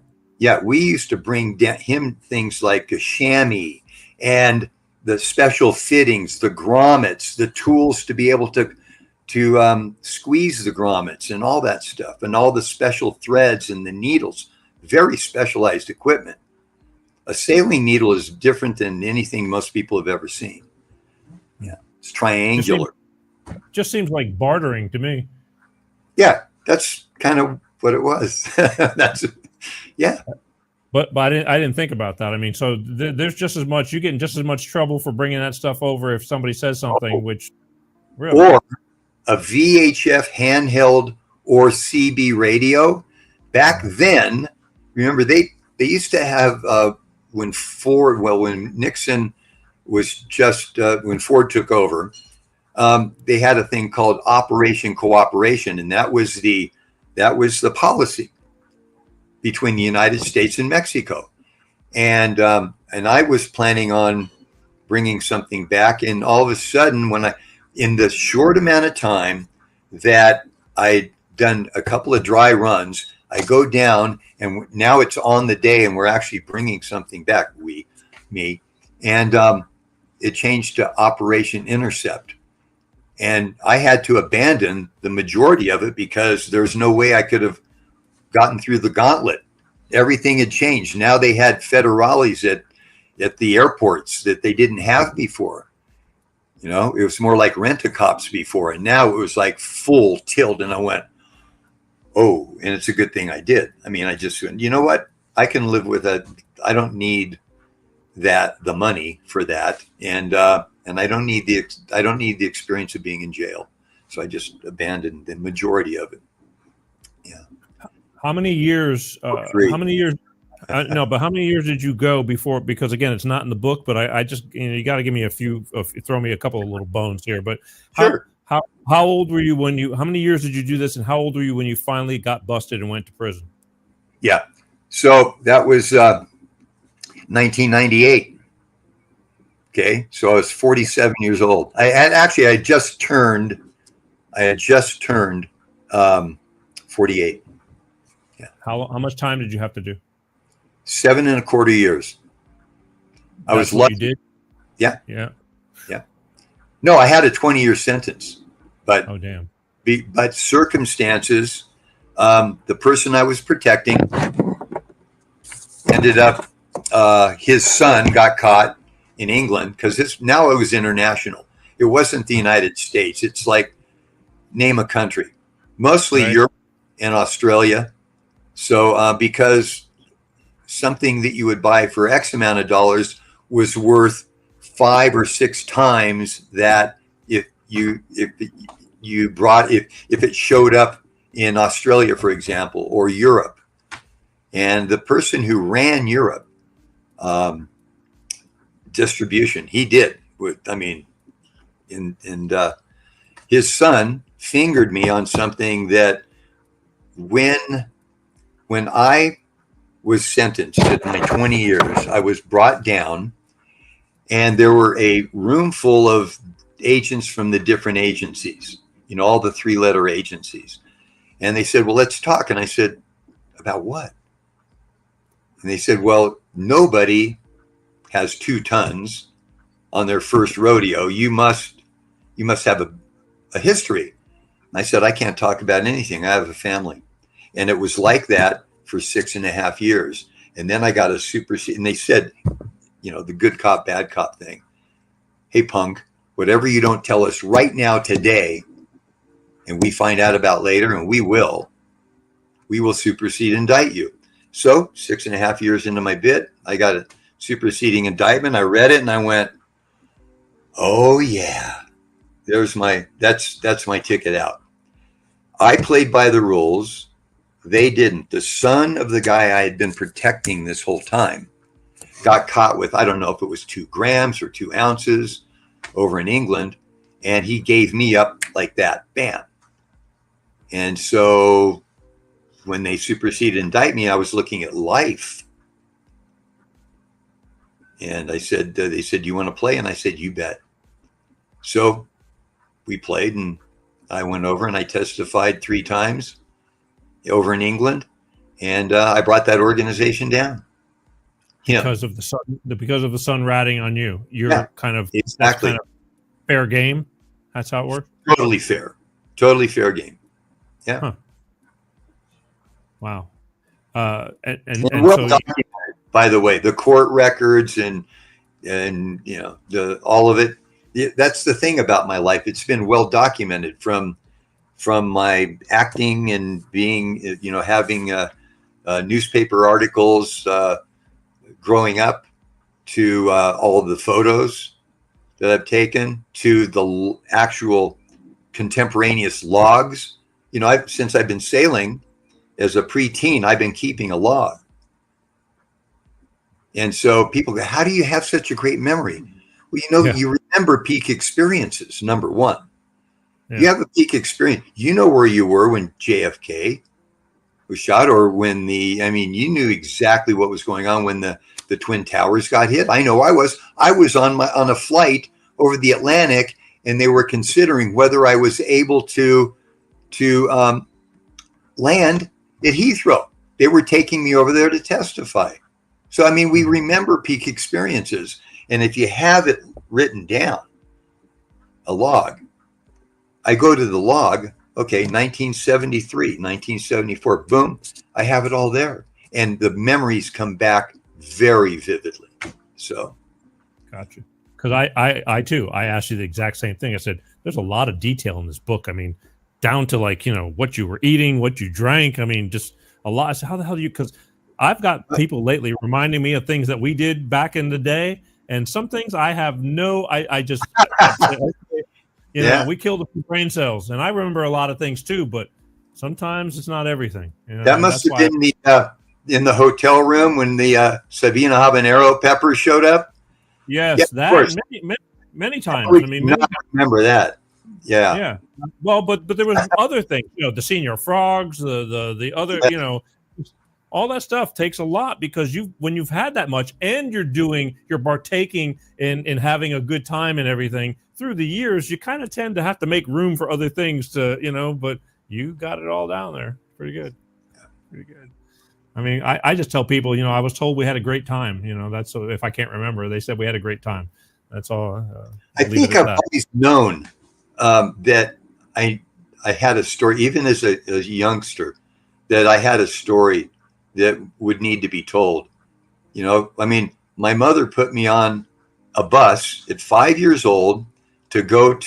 we used to bring him things like a chamois and the special fittings, the grommets, the tools to be able to squeeze the grommets and all that stuff, and all the special threads and the needles. Very specialized equipment. A saline needle is different than anything most people have ever seen. Yeah, it's triangular. Just seems like bartering to me. Yeah, that's kind of what it was. Yeah. But I didn't think about that. I mean, so there's just as much, you get in just as much trouble for bringing that stuff over if somebody says something, which really. Or a VHF handheld or CB radio. Back then, remember they used to have when Nixon was just when Ford took over, they had a thing called Operation Cooperation, and that was the policy between the United States and Mexico. And I was planning on bringing something back, and all of a sudden, in the short amount of time that I'd done a couple of dry runs, I go down, and now it's on the day, and we're actually bringing something back. And it changed to Operation Intercept, and I had to abandon the majority of it because there's no way I could have gotten through the gauntlet. Everything had changed. Now they had federales at the airports that they didn't have before. You know, it was more like rent-a-cops before, and now it was like full tilt. And I went, oh, and it's a good thing I did. I mean, I just went, you know what? I can live with that. I don't need the money for that, and I don't need the experience of being in jail. So I just abandoned the majority of it. Yeah. How many years? How many years? No, but how many years did you go before? Because again, it's not in the book. But I just you got to give me a few. Throw me a couple of little bones here. But sure. How old were you when you? How many years did you do this? And how old were you when you finally got busted and went to prison? Yeah. So that was 1998. Okay, so I was 47 years old. I had just turned 48. Yeah. How much time did you have to do? 7.25 years. I was lucky. You did? Yeah. Yeah. Yeah. No, I had a 20-year sentence, but oh damn. But circumstances, the person I was protecting ended up. His son got caught in England because now it was international. It wasn't the United States. It's like name a country, mostly right. Europe and Australia. So because something that you would buy for X amount of dollars was worth 5 or 6 times that if it showed up in Australia, for example, or Europe. And the person who ran Europe distribution, he did. His son fingered me on something that when I was sentenced at my 20 years, I was brought down, and there were a room full of agents from the different agencies, all the 3-letter agencies. And they said, well, let's talk. And I said, about what? And they said, well, nobody has 2 tons on their first rodeo. You must have a history. And I said, I can't talk about anything. I have a family. And it was like that for 6.5 years. And then I got a supersede. And they said, the good cop, bad cop thing. Hey, punk, whatever you don't tell us right now today, and we find out about later, and we will supersede indict you. So 6.5 years into my bit, I got a superseding indictment. I read it and I went, oh yeah, that's my ticket out. I played by the rules. They didn't. The son of the guy I had been protecting this whole time got caught with, I don't know if it was 2 grams or 2 ounces over in England. And he gave me up like that. Bam. And so when they superseded indict me, I was looking at life. And I said, they said, do you want to play? And I said, you bet. So we played, and I went over and I testified 3 times over in England. And I brought that organization down. Yeah. Because of the sun ratting on you. You're exactly. kind of fair game. That's how it works. Totally fair. Totally fair game. Yeah. Huh. Wow. And well so documented, by the way, the court records and the all of it. That's the thing about my life. It's been well documented from my acting and being, having newspaper articles growing up, to all of the photos that I've taken, to the actual contemporaneous logs. Since I've been sailing as a preteen, I've been keeping a log. And so people go, how do you have such a great memory? Well, you remember peak experiences, number one. Yeah. You have a peak experience. You know where you were when JFK was shot, or when you knew exactly what was going on when the Twin Towers got hit. I know I was on a flight over the Atlantic, and they were considering whether I was able to land at Heathrow. They were taking me over there to testify. So, we remember peak experiences. And if you have it written down, a log, I go to the log, okay, 1973, 1974, boom, I have it all there. And the memories come back very vividly. So. Gotcha. Because I too, I asked you the exact same thing. I said, there's a lot of detail in this book. Down to what you were eating, what you drank. Just a lot. I said, how the hell do you, because I've got people lately reminding me of things that we did back in the day, and some things I have we killed a few brain cells, and I remember a lot of things too, but sometimes it's not everything. That must have been in the hotel room when the Sabina habanero pepper showed up. Yes, that many times. I remember that. Yeah. Yeah. Well, but there was other things, the senior frogs, the other, all that stuff takes a lot, because when you've had that much and you're partaking in having a good time and everything through the years, you kind of tend to have to make room for other things to, but you got it all down there. Pretty good. Pretty good. I just tell people, I was told we had a great time. That's, if I can't remember, they said we had a great time. That's all. I think I've always known that I had a story, even as a youngster, that I had a story that would need to be told. My mother put me on a bus at 5 years old to go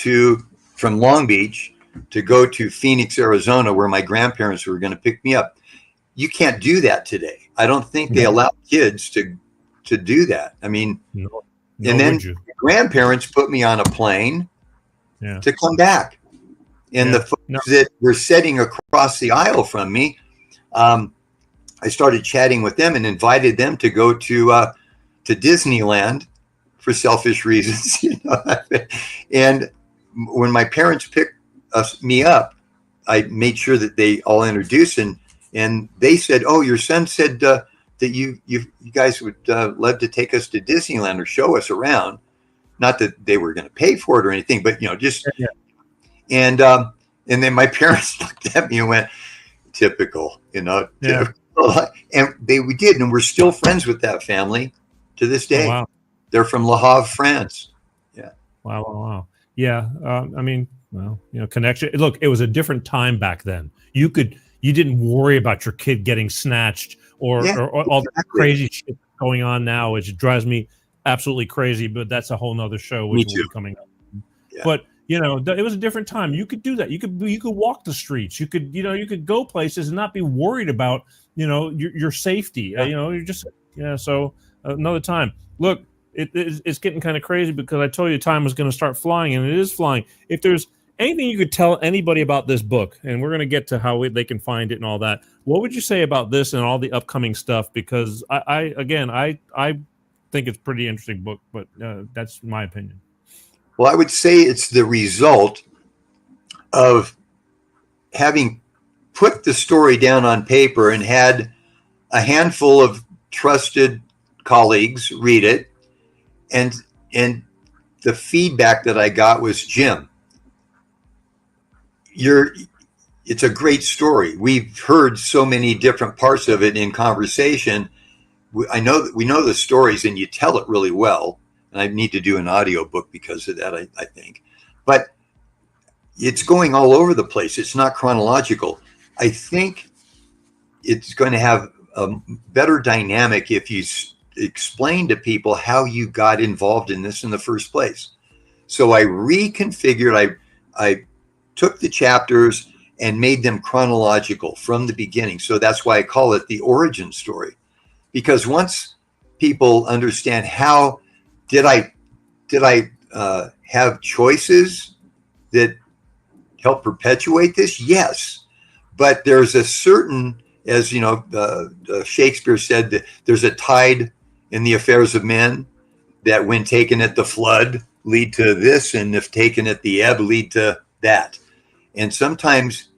from Long Beach to go to Phoenix, Arizona, where my grandparents were going to pick me up. You can't do that today. I don't think they allow kids to do that. And then grandparents put me on a plane to come back. And the folks that were sitting across the aisle from me, I started chatting with them and invited them to go to Disneyland for selfish reasons. And when my parents picked me up, I made sure that they all introduced, and they said, "Oh, your son said that you guys would love to take us to Disneyland or show us around." Not that they were going to pay for it or anything, but just. Yeah. And then my parents looked at me and went, "Typical, Yeah. And we did, and we're still friends with that family to this day. Oh, wow. They're from Le Havre, France. Yeah. Wow. Yeah. Connection. Look, it was a different time back then. You didn't worry about your kid getting snatched or all the crazy shit going on now, which drives me absolutely crazy. But that's a whole nother show, which will be coming up. Yeah. But it was a different time. You could do that. You could walk the streets. You could go places and not be worried about your safety. Yeah. So another time. Look, it's getting kind of crazy, because I told you time was going to start flying, and it is flying. If there's anything you could tell anybody about this book, and we're going to get to how they can find it and all that, what would you say about this and all the upcoming stuff? Because I think it's a pretty interesting book, but that's my opinion. Well, I would say it's the result of having put the story down on paper and had a handful of trusted colleagues read it, and the feedback that I got was, "Jim, it's a great story. We've heard so many different parts of it in conversation. We know the stories, and you tell it really well." And I need to do an audio book because of that, I think. But it's going all over the place. It's not chronological. I think it's going to have a better dynamic if you explain to people how you got involved in this in the first place. So I reconfigured, I took the chapters and made them chronological from the beginning. So that's why I call it the origin story. Because once people understand how did I have choices that help perpetuate this? Yes. But there's a certain, as you know, Shakespeare said that there's a tide in the affairs of men that when taken at the flood lead to this, and if taken at the ebb lead to that. And sometimes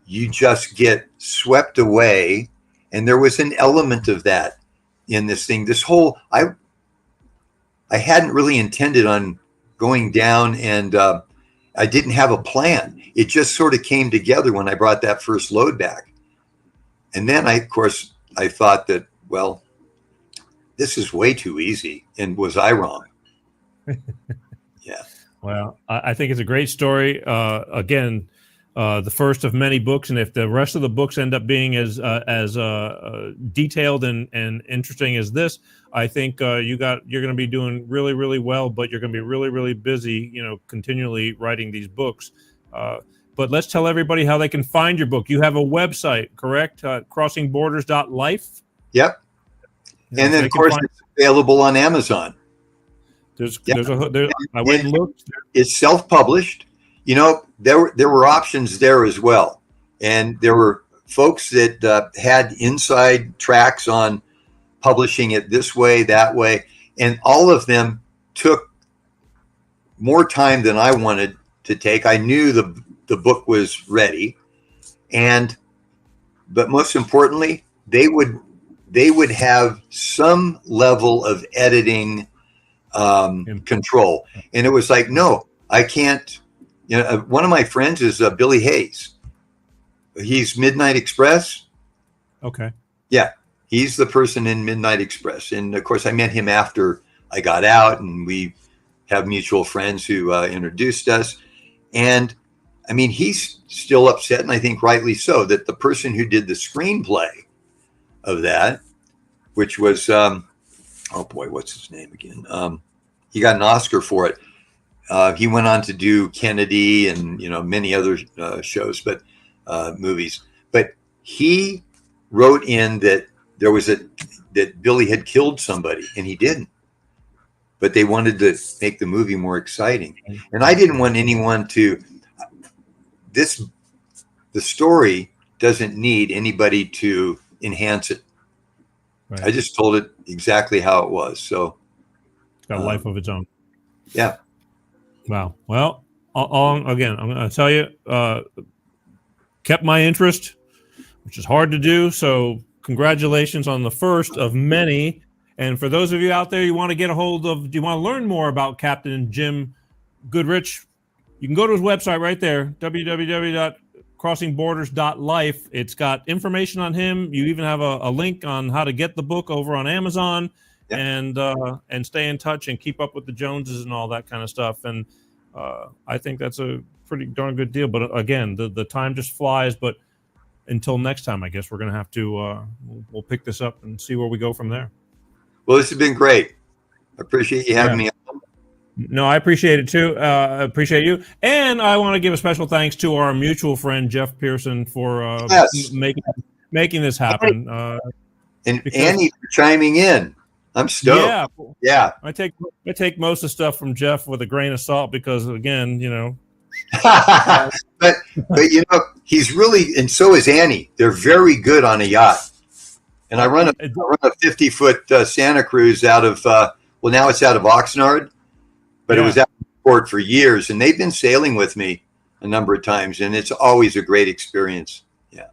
you just get swept away. And there was an element of that in this thing. This whole, I hadn't really intended on going down, and I didn't have a plan. It just sort of came together when I brought that first load back. And then I thought that, well, this is way too easy. And was I wrong? Yeah. Well, I think it's a great story. Again, the first of many books, and if the rest of the books end up being as detailed and interesting as this, I think you're going to be doing really, really well. But you're going to be really, really busy, continually writing these books. But let's tell everybody how they can find your book. You have a website, correct? crossingborders.life. Yep. And then, of course, it's available on Amazon. I went and looked. It's self-published. There were options there as well. And there were folks that had inside tracks on publishing it this way, that way. And all of them took more time than I wanted to take. I knew the book was ready. But most importantly, they would have some level of editing control. And it was like, no, I can't. One of my friends is Billy Hayes. He's Midnight Express. Okay. Yeah, he's the person in Midnight Express. And of course, I met him after I got out, and we have mutual friends who introduced us. And I mean, he's still upset, and I think rightly so, that the person who did the screenplay of that, which was, oh boy, what's his name again? He got an Oscar for it. He went on to do Kennedy and many other shows, but movies. But he wrote in that there was that Billy had killed somebody, and he didn't. But they wanted to make the movie more exciting, and I didn't want anyone to. The story doesn't need anybody to enhance it. Right. I just told it exactly how it was. So it's got a life of its own. Yeah. Wow. Well, again, I'm going to tell you, kept my interest, which is hard to do. So congratulations on the first of many. And for those of you out there, you want to get a hold of, do you want to learn more about Captain Jim Goodrich? You can go to his website right there, www.crossingborders.life. It's got information on him. You even have a link on how to get the book over on Amazon. Yep. And stay in touch and keep up with the Joneses and all that kind of stuff. And I think that's a pretty darn good deal. But again, the time just flies. But until next time, I guess we're going to have to we'll pick this up and see where we go from there. Well, this has been great. I appreciate you having me on. No, I appreciate it too. I appreciate you. And I want to give a special thanks to our mutual friend, Jeff Pearson, for making this happen. And Annie for chiming in. I'm stoked. Yeah. I take most of the stuff from Jeff with a grain of salt because, again, but he's really, and so is Annie. They're very good on a yacht. And I run a 50-foot Santa Cruz out of now it's out of Oxnard, but it was out of port for years, and they've been sailing with me a number of times, and it's always a great experience. Yeah.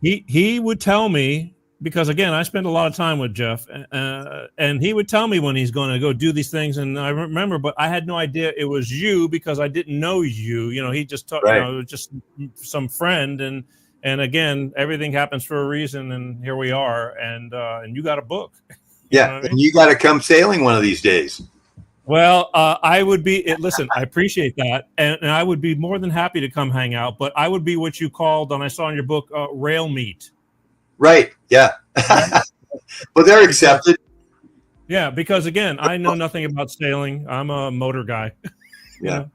He would tell me. Because, again, I spend a lot of time with Jeff, and he would tell me when he's going to go do these things. And I remember, but I had no idea it was you because I didn't know you. He just talked, just some friend. And again, everything happens for a reason. And here we are. And you got a book. Yeah. And you got to come sailing one of these days. Well, I would be. Listen, I appreciate that, and I would be more than happy to come hang out. But I would be what you called, and I saw in your book, rail meat. Right. Yeah. Well, they're accepted. Yeah, because again, I know nothing about sailing. I'm a motor guy. Yeah.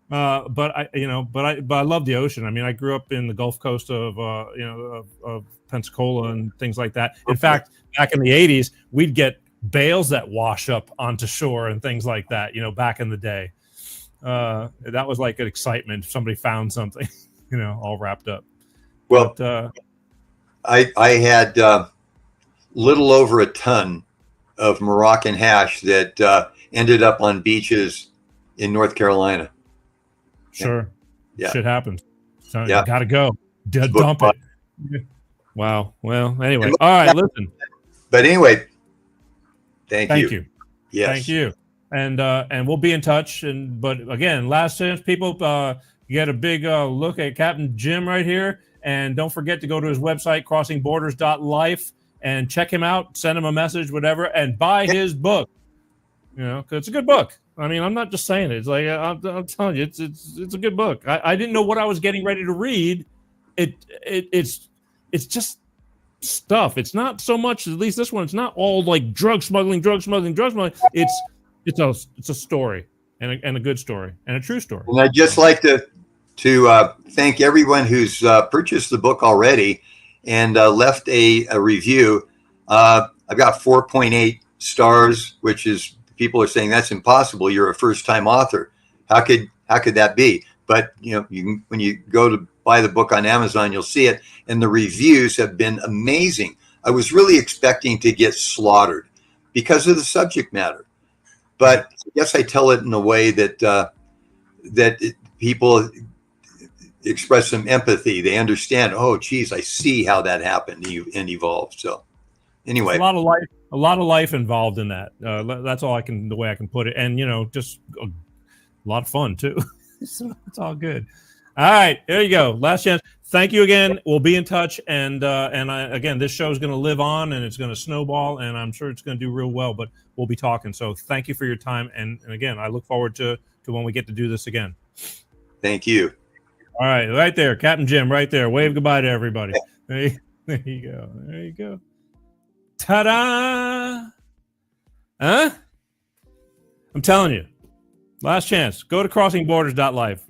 But I love the ocean. I mean, I grew up in the Gulf Coast of of Pensacola and things like that. In fact, back in the '80s, we'd get bales that wash up onto shore and things like that. Back in the day, that was like an excitement. If somebody found something, all wrapped up. Well, but, I had little over a ton of Moroccan hash that ended up on beaches in North Carolina. Sure. Yeah. Shit happens. So Yeah. you gotta go. Dump it. Wow. Well, anyway. All right, listen. But anyway, thank you. Yes. Thank you. And we'll be in touch. But again, last chance, people, you get a big look at Captain Jim right here. And don't forget to go to his website, crossingborders.life, and check him out, send him a message, whatever, and buy his book. Because it's a good book. I mean, I'm not just saying it. It's like I'm telling you, it's a good book. I didn't know what I was getting ready to read. It's just stuff. It's not so much, at least this one. It's not all like drug smuggling. It's a story and a good story and a true story. And I'd just like to thank everyone who's purchased the book already and left a review. I've got 4.8 stars, which is, people are saying that's impossible. You're a first-time author. How could that be? But when you go to buy the book on Amazon, you'll see it, and the reviews have been amazing. I was really expecting to get slaughtered because of the subject matter, but I guess I tell it in a way that people express some empathy. They understand. Oh, geez, I see how that happened and evolved. So, anyway, a lot of life involved in that. That's the way I can put it, and just a lot of fun too. So it's all good. All right, there you go. Last chance. Thank you again. We'll be in touch, and again, this show is going to live on, and it's going to snowball, and I'm sure it's going to do real well. But we'll be talking. So thank you for your time, and again, I look forward to when we get to do this again. Thank you. All right, right there, Captain Jim, right there. Wave goodbye to everybody. There you go. There you go. Ta-da! Huh? I'm telling you. Last chance. Go to crossingborders.life.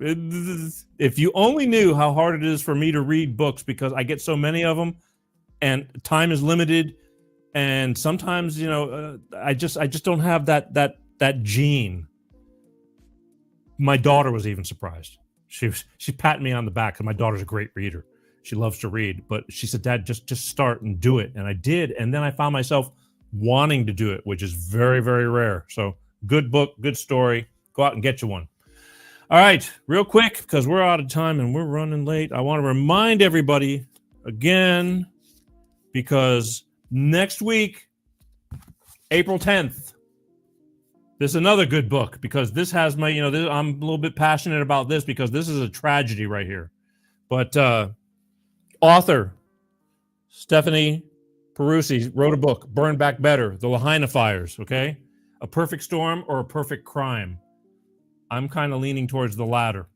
If you only knew how hard it is for me to read books because I get so many of them and time is limited, and sometimes, I just don't have that gene. My daughter was even surprised. She patted me on the back because my daughter's a great reader. She loves to read, but she said, "Dad, just start and do it." And I did, and then I found myself wanting to do it, which is very, very rare. So, good book, good story. Go out and get you one. All right, real quick, because we're out of time and we're running late. I want to remind everybody again, because next week, April 10th, this is another good book, because this has my, I'm a little bit passionate about this because this is a tragedy right here. But author Stephanie Perusi wrote a book, Burn Back Better, The Lahaina Fires, okay? A Perfect Storm or a Perfect Crime. I'm kind of leaning towards the latter.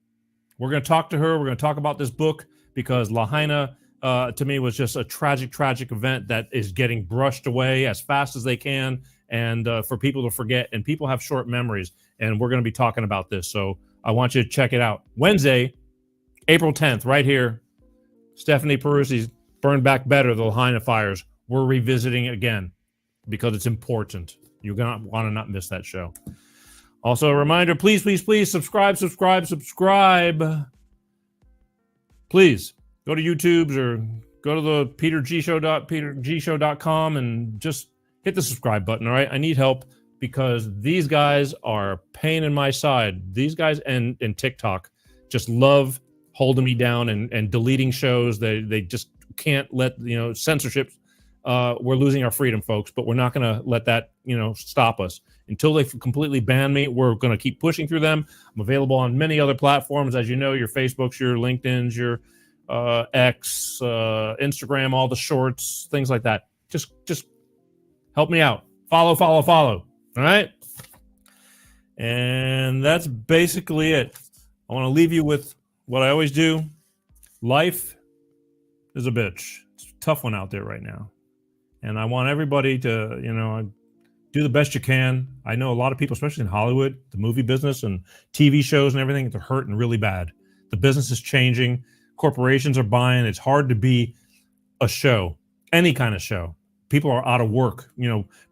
We're going to talk to her. We're going to talk about this book because Lahaina, to me, was just a tragic, tragic event that is getting brushed away as fast as they can, and for people to forget. And people have short memories, and we're going to be talking about this. So I want you to check it out. Wednesday, April 10th, right here, Stephanie Perusi's Burn Back Better, The Lahaina Fires. We're revisiting it again because it's important. You're going to want to not miss that show. Also, a reminder, please, please, please subscribe. Please go to YouTube's or go to the petergshow.com and just hit the subscribe button, all right? I need help because these guys are a pain in my side. These guys and TikTok just love holding me down and deleting shows. They just can't let, censorship. We're losing our freedom, folks, but we're not going to let that, stop us. Until they completely ban me, we're going to keep pushing through them. I'm available on many other platforms, as you know, your Facebooks, your LinkedIn's, your X, Instagram, all the shorts, things like that. Just help me out. Follow. All right? And that's basically it. I want to leave you with what I always do. Life is a bitch. It's a tough one out there right now. And I want everybody to, do the best you can. I know a lot of people, especially in Hollywood, the movie business and TV shows and everything, they're hurting really bad. The business is changing. Corporations are buying. It's hard to be a show, any kind of show. People are out of work.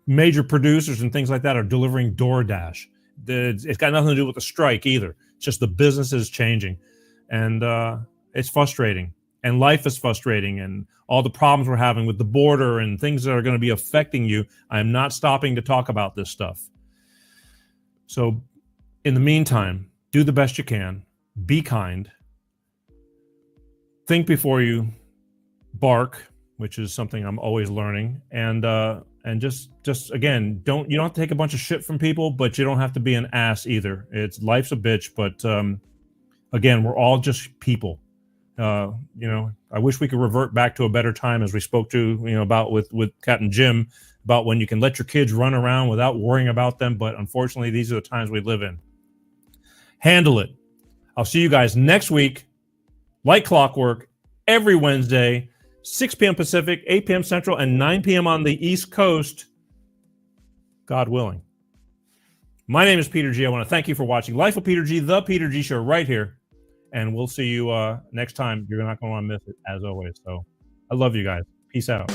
Major producers and things like that are delivering DoorDash. It's got nothing to do with the strike either. It's just the business is changing. And it's frustrating. And life is frustrating. And all the problems we're having with the border and things that are going to be affecting you, I am not stopping to talk about this stuff. So in the meantime, do the best you can. Be kind. Think before you bark, which is something I'm always learning. And just again, you don't have to take a bunch of shit from people, but you don't have to be an ass either. Life's a bitch, but again, we're all just people. I wish we could revert back to a better time, as we spoke to, about with Captain Jim, about when you can let your kids run around without worrying about them. But unfortunately, these are the times we live in. Handle it. I'll see you guys next week, like clockwork, every Wednesday, 6 p.m. Pacific, 8 p.m. Central, and 9 p.m. on the East Coast, God willing. My name is Peter G. I want to thank you for watching Life of Peter G, The Peter G Show, right here. And we'll see you next time. You're not going to want to miss it, as always. So I love you guys. Peace out.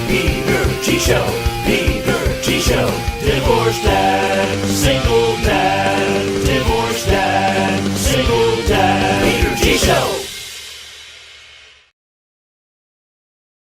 Peter G Show, Peter G Show, divorced dad, single